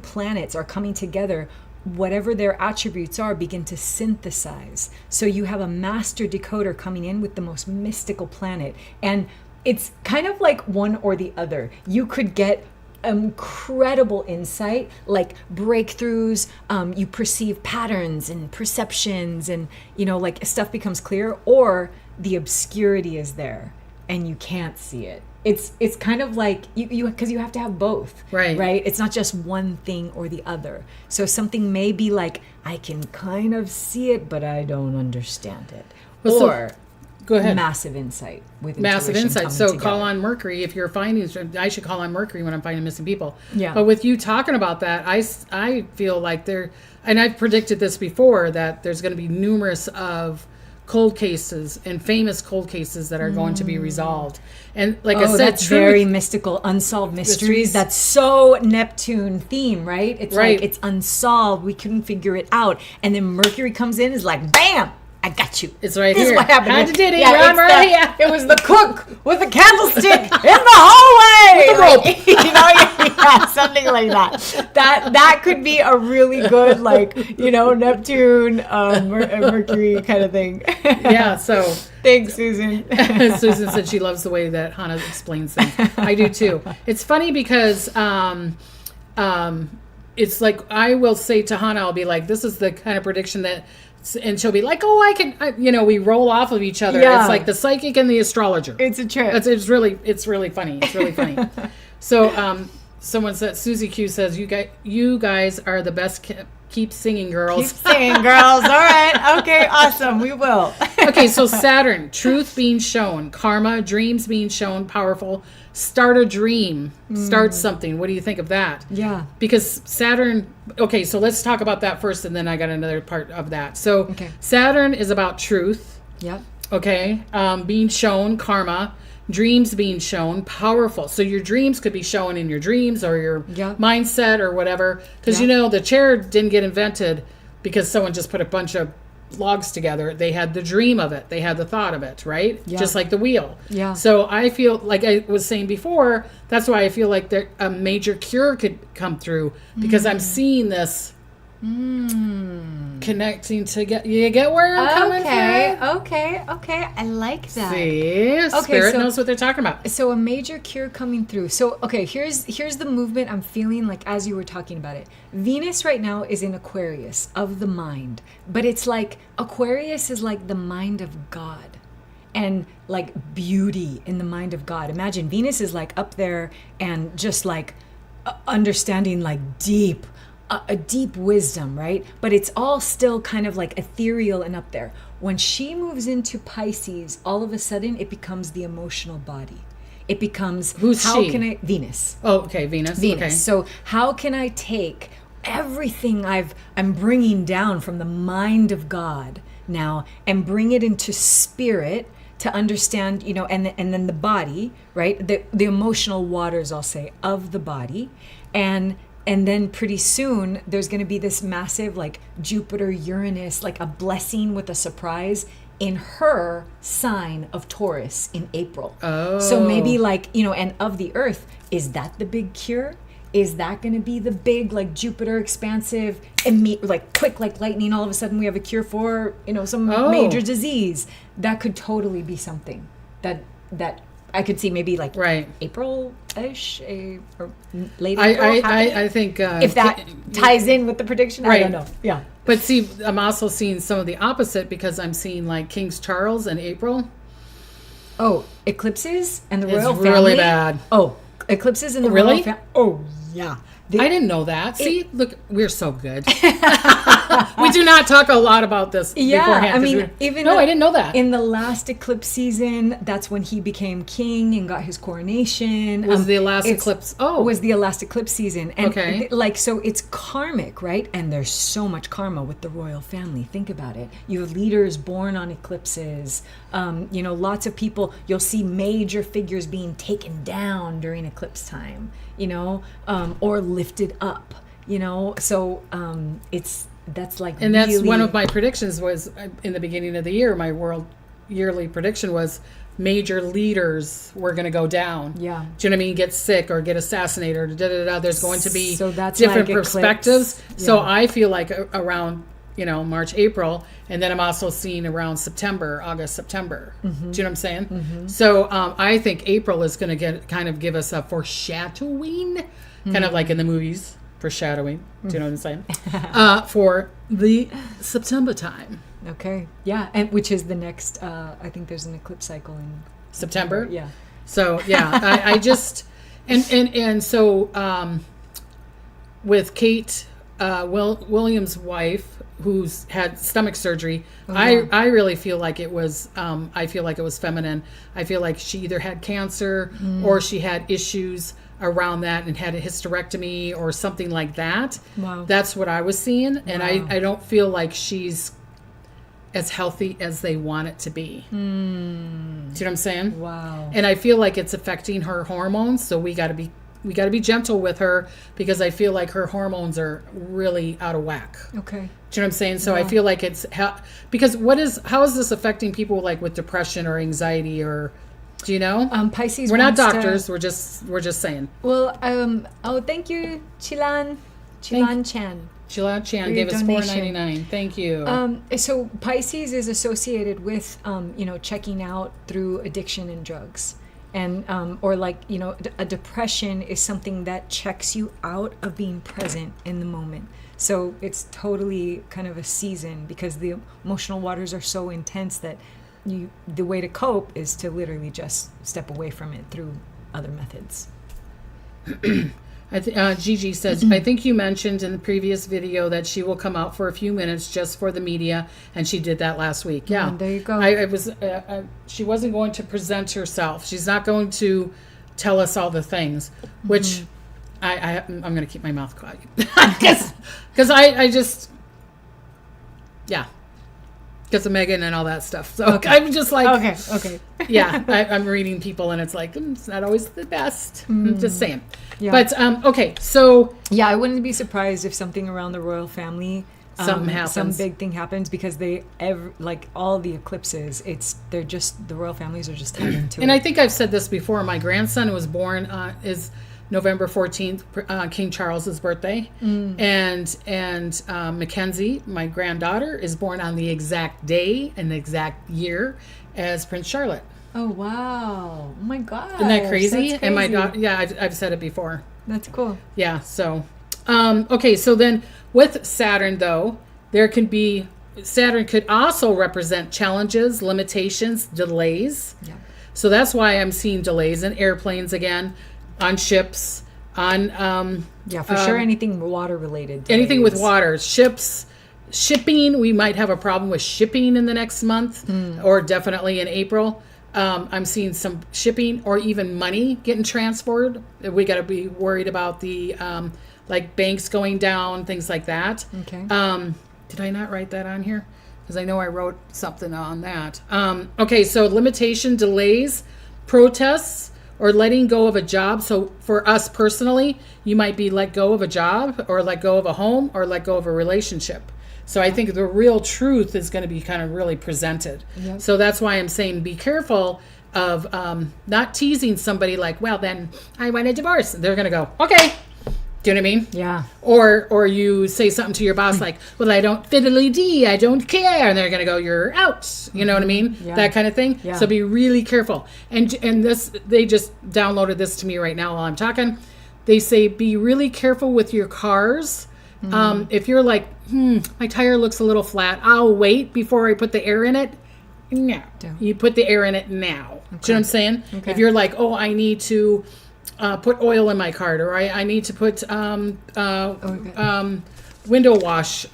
planets are coming together, whatever their attributes are begin to synthesize. So you have a master decoder coming in with the most mystical planet. And it's kind of like one or the other. You could get incredible insight, like breakthroughs, you perceive patterns and perceptions, and like stuff becomes clear, or the obscurity is there and you can't see it. It's kind of like you because you have to have both, right? It's not just one thing or the other. So something may be like, I can kind of see it, but I don't understand it. Well, or go ahead. Massive insight with massive insight. So together. Call on Mercury if you're finding. I should call on Mercury when I'm finding missing people. Yeah. But with you talking about that, I feel like and I've predicted this before, that there's going to be numerous of cold cases and famous cold cases that are going to be resolved. And like I said, that's very mystical, unsolved mysteries. That's so Neptune theme, right? It's like it's unsolved. We couldn't figure it out. And then Mercury comes in, is like, bam, I got you. It's right this here. Is what happened. Had to did it, It was the cook with the candlestick in the hallway. With the rope. Yeah, something like that. That could be a really good, Neptune, Mercury kind of thing. Yeah, so. Thanks, Susan. Susan said she loves the way that Hannah explains things. I do too. It's funny because it's like, I will say to Hannah, I'll be like, this is the kind of prediction that, and she'll be like, oh, I can, we roll off of each other. Yeah. It's like the psychic and the astrologer. It's a trip. It's really funny. It's really funny. So someone said, Susie Q says, you guys are the best. Keep singing, girls. Keep singing, girls. All right. Okay, awesome. We will. Okay, so Saturn, truth being shown, karma, dreams being shown, powerful. Start a dream, start something. What do you think of that? Yeah. Because Saturn, okay, so let's talk about that first, and then I got another part of that. So Saturn is about truth. Yep. Okay, being shown, karma. Dreams being shown, powerful. So your dreams could be shown in your dreams or your mindset or whatever. Because the chair didn't get invented because someone just put a bunch of logs together. They had the dream of it. They had the thought of it, right? Yeah. Just like the wheel. Yeah. So I feel like I was saying before, that's why I feel like a major cure could come through, because I'm seeing this connecting to you get where I'm coming from? Okay. I like that. See? Spirit knows what they're talking about. So a major cure coming through. So, here's the movement I'm feeling like as you were talking about it. Venus right now is in Aquarius, of the mind. But it's like Aquarius is like the mind of God. And like beauty in the mind of God. Imagine Venus is like up there and just like understanding like a deep wisdom, right? But it's all still kind of like ethereal and up there. When she moves into Pisces, all of a sudden it becomes the emotional body. It becomes Venus. Oh, okay, Venus. Okay. So how can I take everything I'm bringing down from the mind of God now and bring it into spirit to understand, and then the body, right? The emotional waters, I'll say, of the body, and then pretty soon there's going to be this massive like Jupiter, Uranus, like a blessing with a surprise in her sign of Taurus in April. Oh. So maybe and of the earth, is that the big cure? Is that going to be the big like Jupiter expansive, like quick like lightning, all of a sudden we have a cure for, some major disease? That could totally be something that I could see maybe like April-ish or late April. I think if that ties in with the prediction, I don't know. Yeah. But see, I'm also seeing some of the opposite, because I'm seeing like King Charles in April. Oh, eclipses and the royal family? It's really bad. Oh, eclipses and the royal family? Oh, yeah. I didn't know that. See, look, we're so good. We do not talk a lot about this beforehand. I mean, even I didn't know that. In the last eclipse season, that's when he became king and got his coronation. Was the last eclipse? Oh, was the last eclipse season. And okay. So it's karmic, right? And there's so much karma with the royal family. Think about it. You have leaders born on eclipses. Lots of people. You'll see major figures being taken down during eclipse time. Or lifted up. So that's like, and that's really... one of my predictions was in the beginning of the year. My world yearly prediction was major leaders were going to go down. Yeah. Do you know what I mean? Get sick or get assassinated or There's going to be that's different like perspectives. Eclipse. Yeah. So I feel like around, March, April, and then I'm also seeing around August, September. Do you know what I'm saying? Mm-hmm. So I think April is going to give us a foreshadowing, kind of like in the movies, foreshadowing. Do you know what I'm saying? For the September time. Okay. Yeah, and which is the next. I think there's an eclipse cycle in September. Yeah. So yeah, I just and so with Kate Williams' wife, who's had stomach surgery, I really feel like it was feminine. I feel like she either had cancer or she had issues around that and had a hysterectomy or something like that. Wow. That's what I was seeing, and wow. I don't feel like she's as healthy as they want it to be. Do you know what I'm saying? Wow. And I feel like it's affecting her hormones, so we got to be gentle with her because I feel like her hormones are really out of whack. Okay. Do you know what I'm saying? So I feel like it's because how is this affecting people like with depression or anxiety or, do you know? Pisces. We're not doctors. We're just saying. Well, thank you, Chilan Chan. Chilan Chan gave us $4.99. Thank you. So Pisces is associated with checking out through addiction and drugs. And a depression is something that checks you out of being present in the moment. So it's totally kind of a season because the emotional waters are so intense that the way to cope is to literally just step away from it through other methods. Gigi says, I think you mentioned in the previous video that she will come out for a few minutes just for the media, and she did that last week. Yeah, there you go. She wasn't going to present herself. She's not going to tell us all the things, which I'm going to keep my mouth quiet because I just, yeah. Because of Megan and all that stuff. So I'm just like... Okay. Yeah, I'm reading people and it's like, it's not always the best. I'm just saying. Yeah. But, okay, so... Yeah, I wouldn't be surprised if something around the royal family... something happens. Some big thing happens because all the eclipses, the royal families are just tied into it. And I think I've said this before. My grandson was born, is November 14th, King Charles's birthday. And Mackenzie, my granddaughter, is born on the exact day and the exact year as Prince Charlotte. Oh, wow. Oh, my God. Isn't that crazy? That's crazy. And my daughter, yeah, I've said it before. That's cool. Yeah, so, okay, so then with Saturn, though, Saturn could also represent challenges, limitations, delays. Yeah. So that's why I'm seeing delays in airplanes again, on ships, on... for sure anything water related. Anything with water. Ships, shipping, we might have a problem with shipping in the next month, or definitely in April. I'm seeing some shipping or even money getting transferred. We got to be worried about the banks going down, things like that. Okay. Did I not write that on here? Because I know I wrote something on that. Okay, so limitation, delays, protests, or letting go of a job. So for us personally, you might be let go of a job or let go of a home or let go of a relationship. So I think the real truth is going to be kind of really presented. Yep. So that's why I'm saying be careful of not teasing somebody like, well, then I want a divorce. They're going to go, okay. Do you know what I mean? Yeah. Or you say something to your boss like, well, I don't fiddly-dee, I don't care. And they're going to go, you're out. You know what I mean? Yeah. That kind of thing. Yeah. So be really careful. And this, they just downloaded this to me right now while I'm talking. They say be really careful with your cars. If you're like, my tire looks a little flat, I'll wait before I put the air in it. No. You put the air in it now. Okay. Do you know what I'm saying? Okay. If you're like, oh, I need to put oil in my car, or I need to put window wash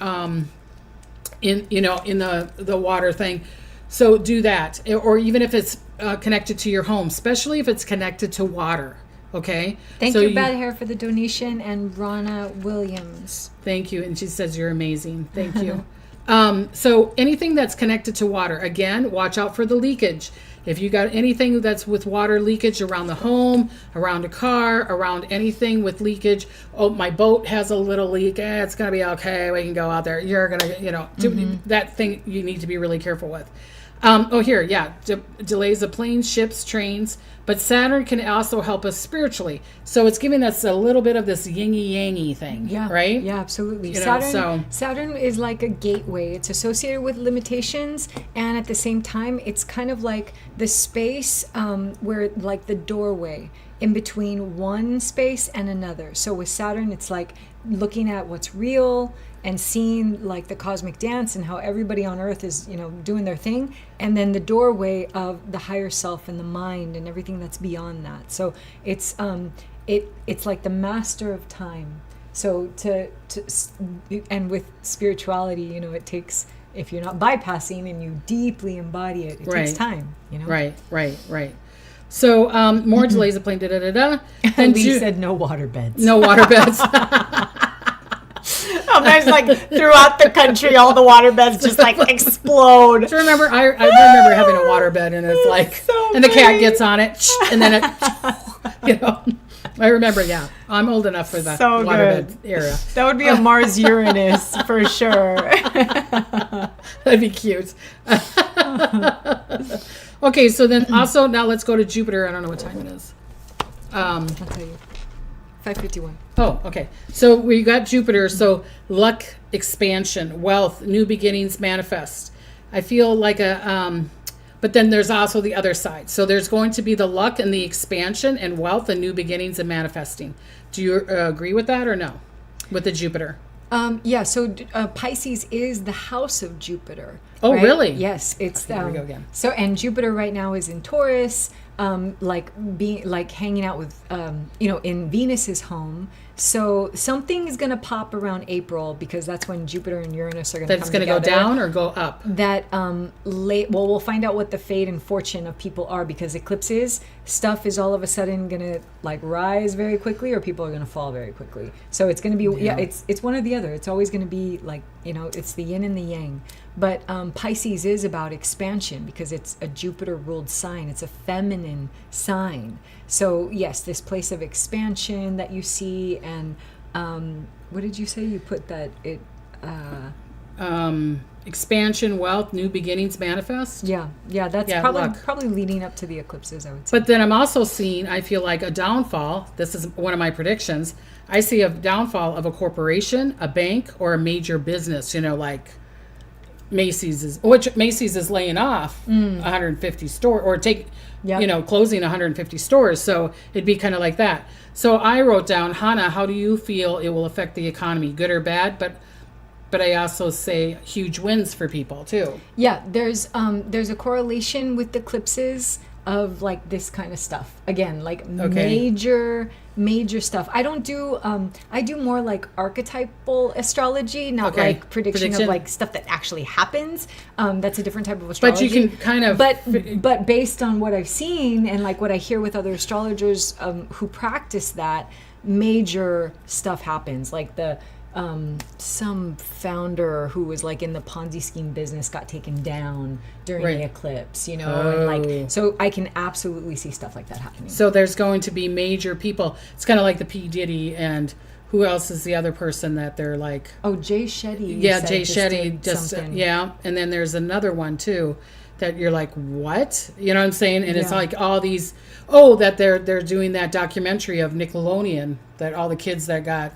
in the water thing. So do that, or even if it's connected to your home, especially if it's connected to water. Okay. Thank you, Bad Hair, for the donation, and Rana Williams. Thank you, and she says you're amazing. Thank you. So anything that's connected to water, again, watch out for the leakage. If you got anything that's with water leakage around the home, around a car, around anything with leakage, oh, my boat has a little leak, it's going to be okay, we can go out there. You're going to, do that thing you need to be really careful with. Delays of planes, ships, trains, but Saturn can also help us spiritually. So it's giving us a little bit of this yin-yangy thing, right? Yeah, absolutely. Saturn is like a gateway. It's associated with limitations, and at the same time, it's kind of like the space where, like the doorway in between one space and another. So with Saturn, it's like looking at what's real and seeing like the cosmic dance and how everybody on earth is, doing their thing, and then the doorway of the higher self and the mind and everything that's beyond that. So it's like the master of time. So and with spirituality, it takes, if you're not bypassing and you deeply embody it, it takes time, Right. So more delays of plane, And Lee said no water beds. No water beds. There's like throughout the country, all the water beds just like explode. So remember, I remember having a water bed, and it's like, so and the cat gets on it, and then it, I remember. Yeah, I'm old enough for the waterbed era. That would be a Mars Uranus for sure. That'd be cute. Okay, so then also now let's go to Jupiter. I don't know what time it is. I'll tell you. 5:51. Oh, okay. So we got Jupiter. So luck, expansion, wealth, new beginnings, manifest. I feel like but then there's also the other side. So there's going to be the luck and the expansion and wealth and new beginnings and manifesting. Do you agree with that or no? With the Jupiter? So Pisces is the house of Jupiter. Oh, right? really? Yes, it's. Here we go again. So, and Jupiter right now is in Taurus, hanging out with, in Venus's home. So something is going to pop around April, because that's when Jupiter and Uranus are going to come together. That's going to go down or go up? We'll find out what the fate and fortune of people are, because eclipses, stuff is all of a sudden going to like rise very quickly, or people are going to fall very quickly. So it's going to be, it's one or the other. It's always going to be like, it's the yin and the yang. But Pisces is about expansion, because it's a Jupiter-ruled sign. It's a feminine sign. So yes, this place of expansion that you see, and what did you say? You put that it. Expansion, wealth, new beginnings, manifest. Yeah, that's probably leading up to the eclipses, I would say. But then I'm also seeing, I feel like a downfall. This is one of my predictions. I see a downfall of a corporation, a bank, or a major business. Like Macy's is laying off 150 stores, or closing 150 stores. So it'd be kind of like that. So I wrote down, Hannah, how do you feel it will affect the economy, good or bad? But I also say huge wins for people too. Yeah, there's a correlation with the eclipses of like this kind of stuff. Again, like major stuff. I don't do I do more like archetypal astrology, not like prediction of like stuff that actually happens. That's a different type of astrology. But you can kind of but based on what I've seen and like what I hear with other astrologers who practice that, major stuff happens. Like some founder who was like in the Ponzi scheme business got taken down during the eclipse, and like, so I can absolutely see stuff like that happening. So there's going to be major people. It's kind of like the P. Diddy, and who else is the other person that they're like? Oh, Jay Shetty. Yeah, Jay Shetty just and then there's another one too that you're like, what? You know what I'm saying? And it's like all these, that they're doing that documentary of Nickelodeon, that all the kids that got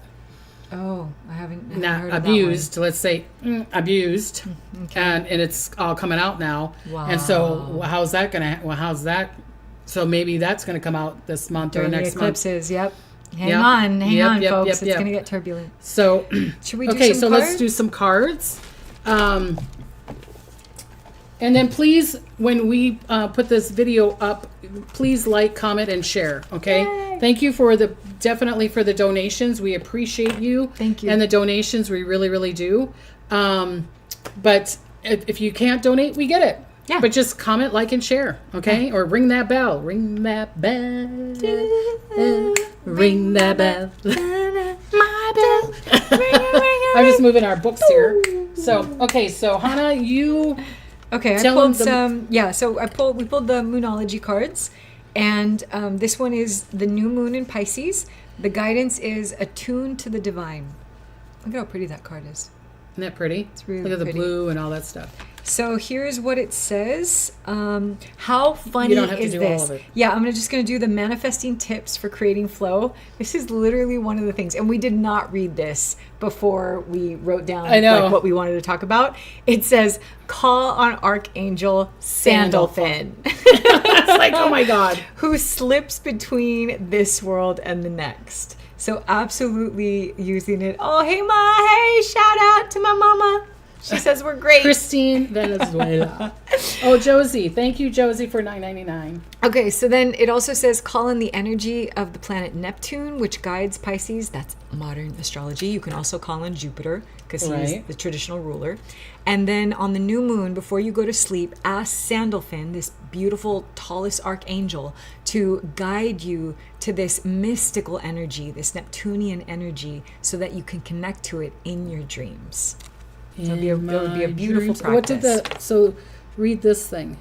I haven't not heard abused, let's say abused, and it's all coming out now. Wow. And so how's that? So maybe that's going to come out this month during or next the eclipses. month. Hang on, folks. It's going to get turbulent. So should we do some cards? Let's do some cards. And then please, when we put this video up, please like, comment, and share. Okay. Yay. Thank you definitely for the donations. We appreciate you. Thank you. And the donations, we really, really do. But if you can't donate, we get it. Yeah. But just comment, like, and share, okay? Or ring that bell. Ring that bell. Ring that bell. My bell. I'm just moving our books here. So, okay, so Hannah, you... Okay, I pulled some... Yeah, so we pulled the Moonology cards. And this one is the new moon in Pisces. The guidance is attuned to the divine. Look at how pretty that card is. Isn't that pretty? It's really Look at the pretty. blue and all that stuff. So here's what it says. How funny You don't have to is do this? all of it. Yeah, I'm just going to do the manifesting tips for creating flow. This is literally one of the things, and we did not read this before we wrote down like, what we wanted to talk about. It says, call on Archangel Sandalphon. It's like, oh my God. Who slips between this world and the next. So absolutely using it. Oh, hey, Ma. Hey, shout out to my mama. She says we're great. Christine Venezuela. Oh, Josie. Thank you, Josie, for $9.99. Okay, so then it also says call in the energy of the planet Neptune, which guides Pisces. That's modern astrology. You can also call in Jupiter because he's the traditional ruler. And then on the new moon, before you go to sleep, ask Sandalphon, this beautiful, tallest archangel, to guide you to this mystical energy, this Neptunian energy, so that you can connect to it in your dreams. So it would be a beautiful practice. So read this thing.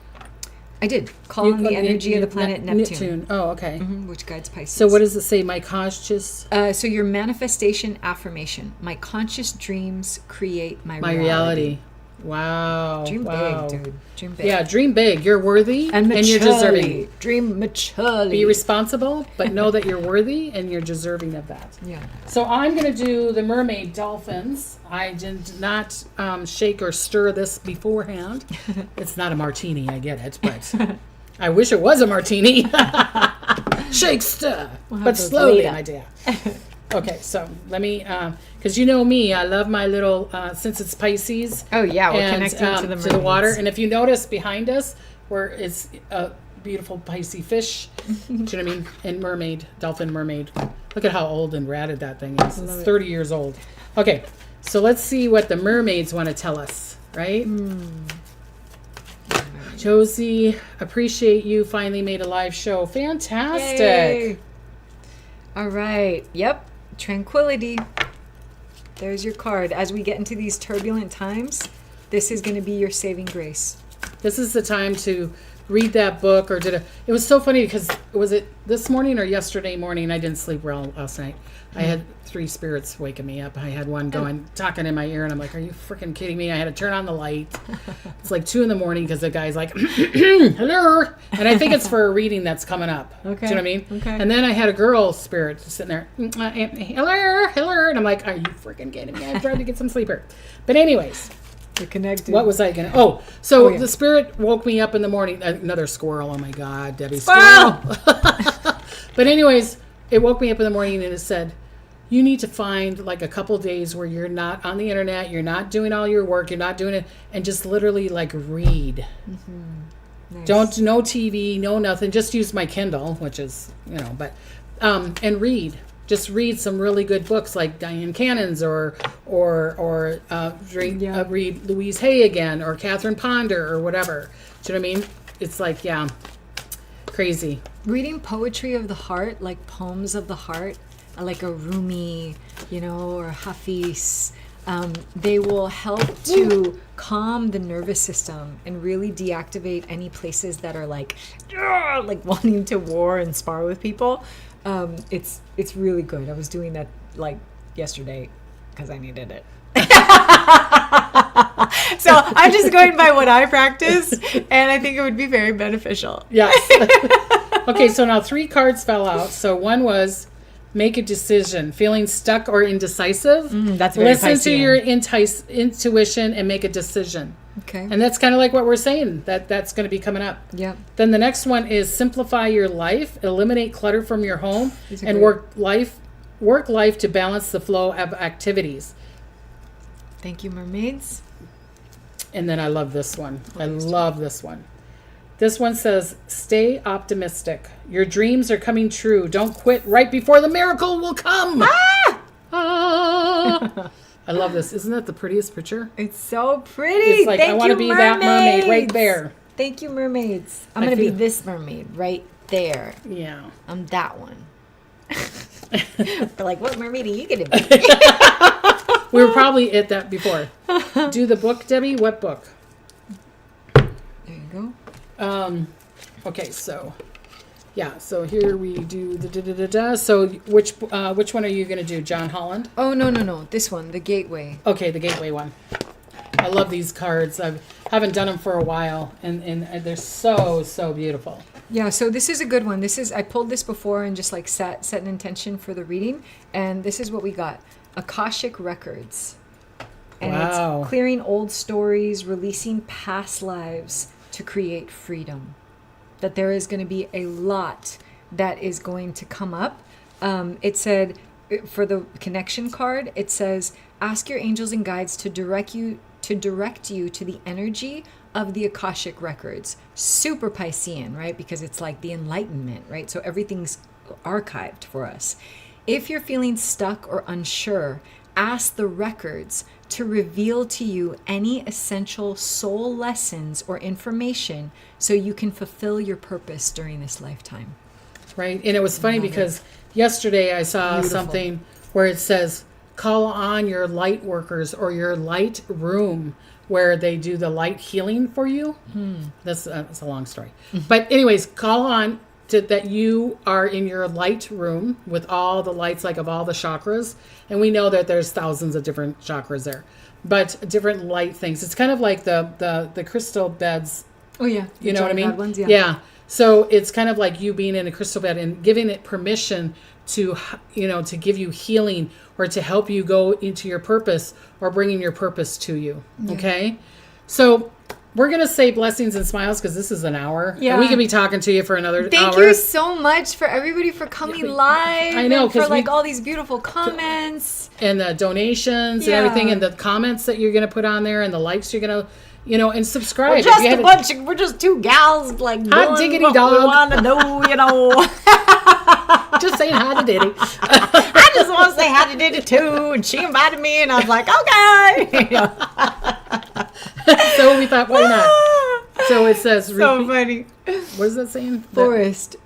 I did. Call on the energy of the planet Neptune. Oh, okay. Which guides Pisces. So what does it say? My conscious... So your manifestation affirmation. My conscious dreams create my reality. Wow. Dream big, dude. Dream big. Yeah, dream big. You're worthy and you're deserving. Dream maturely. Be responsible, but know that you're worthy and you're deserving of that. Yeah. So I'm going to do the Mermaid dolphins. I did not shake or stir this beforehand. It's not a martini, I get it, but I wish it was a martini. Shake, stir, but slowly, my dear. Okay, so let me, because you know me, I love my little, since it's Pisces. Oh, yeah, we're and, connecting to the water. And if you notice behind us, where it's a beautiful Pisces fish, do you know what I mean? And mermaid, dolphin mermaid. Look at how old and ratted that thing is. It's 30 years old. Okay, so let's see what the mermaids want to tell us, right? Josie, appreciate you finally made a live show. Fantastic. Yay. All right. Yep. Tranquility. There's your card. As we get into these turbulent times, this is going to be your saving grace. This is the time to read that book or it was so funny because was it this morning or yesterday morning? I didn't sleep well last night. I had 3 spirits waking me up. I had one talking in my ear and I'm like, are you freaking kidding me? I had to turn on the light. It's like 2 a.m. because the guy's like, hello. And I think it's for a reading that's coming up. Okay. Do you know what I mean? Okay. And then I had a girl spirit sitting there, hello. And I'm like, are you freaking kidding me? I tried to get some sleep here. But anyways. You're connected. What was I going to... the spirit woke me up in the morning. Another squirrel. Oh, my God, Debbie. Squirrel! But anyways, it woke me up in the morning and it said, you need to find like a couple days where you're not on the internet, you're not doing all your work, you're not doing it, and just literally like read. Nice. Don't, no TV, no nothing. Just use my Kindle, which is, and read. Just read some really good books like Diane Cannon's or read Louise Hay again or Catherine Ponder or whatever. Do you know what I mean? It's like, crazy. Reading poetry of the heart, like poems of the heart, like a Rumi, or Hafiz, they will help to calm the nervous system and really deactivate any places that are like wanting to war and spar with people. It's really good. I was doing that like yesterday because I needed it. So I'm just going by what I practice, and I think it would be very beneficial. Yes. Okay, so now 3 cards fell out. So one was make a decision, feeling stuck or indecisive. That's very Listen Piscean. to your intuition and make a decision. Okay. And that's kind of like what we're saying, that's going to be coming up. Yep. Then the next one is simplify your life, eliminate clutter from your home, and work life to balance the flow of activities. Thank you, mermaids. And then I love this one. I love this one. This one says, stay optimistic. Your dreams are coming true. Don't quit right before the miracle will come. I love this. Isn't that the prettiest picture? It's so pretty. It's like, Thank I want to you, be that mermaid right mermaids. there. Thank you, mermaids. I'm I going to be feel- this mermaid right there. Yeah. I'm that one. They're like, what mermaid are you going to be? We were probably at that before. Do the book, Debbie? What book? There you go. Okay, so yeah, so here we do the da-da-da-da. So which one are you going to do, John Holland? Oh, no. This one, the gateway. Okay, the gateway one. I love these cards. I haven't done them for a while, and they're so beautiful. Yeah, so this is a good one. I pulled this before and just like set an intention for the reading, and this is what we got. Akashic records. And Wow. it's clearing old stories, releasing past lives to create freedom. That there is going to be a lot that is going to come up. It said, for the connection card, it says, ask your angels and guides to direct you to the energy of the Akashic records. Super Piscean, right? Because it's like the enlightenment, right? So everything's archived for us. If you're feeling stuck or unsure, ask the records to reveal to you any essential soul lessons or information so you can fulfill your purpose during this lifetime. Right? And it was funny because yesterday I saw something where it says, call on your light workers or your light room where they do the light healing for you. That's a long story. But anyways, call on that you are in your light room with all the lights, like of all the chakras. And we know that there's thousands of different chakras there, but different light things. It's kind of like the crystal beds. Oh yeah. You know what I mean? Ones, yeah. So it's kind of like you being in a crystal bed and giving it permission to, to give you healing or to help you go into your purpose or bringing your purpose to you. Okay. So we're going to say blessings and smiles because this is an hour. Yeah. And we could be talking to you for another hour. Thank you so much for everybody for coming live. I know, and for 'cause like all these beautiful comments. And the donations Yeah. and everything and the comments that you're going to put on there and the likes you're going to, and subscribe. We're If just you a haven't- bunch of, we're just two gals like Hot doing diggity what dog. we want to do, Just saying hi to Diddy. I just want to say hi to Diddy too, and she invited me, and I was like, okay. So we thought, why not? So it says, So funny. what is that saying? Forests,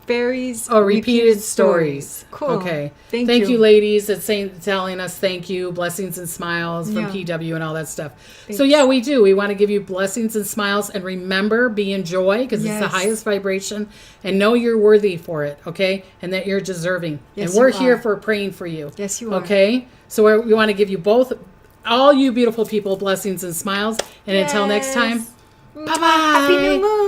fairies. Oh, repeated stories. Cool. Okay. Thank you, you. ladies. It's telling us thank you, blessings and smiles from Yeah. PW and all that stuff. So yeah, we do. We want to give you blessings and smiles, and remember, be in joy because it's the Yes. highest vibration, and know you're worthy for it. Okay, and that you're deserving. Yes, and we're you here are. for praying for you. Yes, you are. Okay. So we want to give you both, all you beautiful people, blessings and smiles. And until next time, Yes. bye bye. Happy new moon.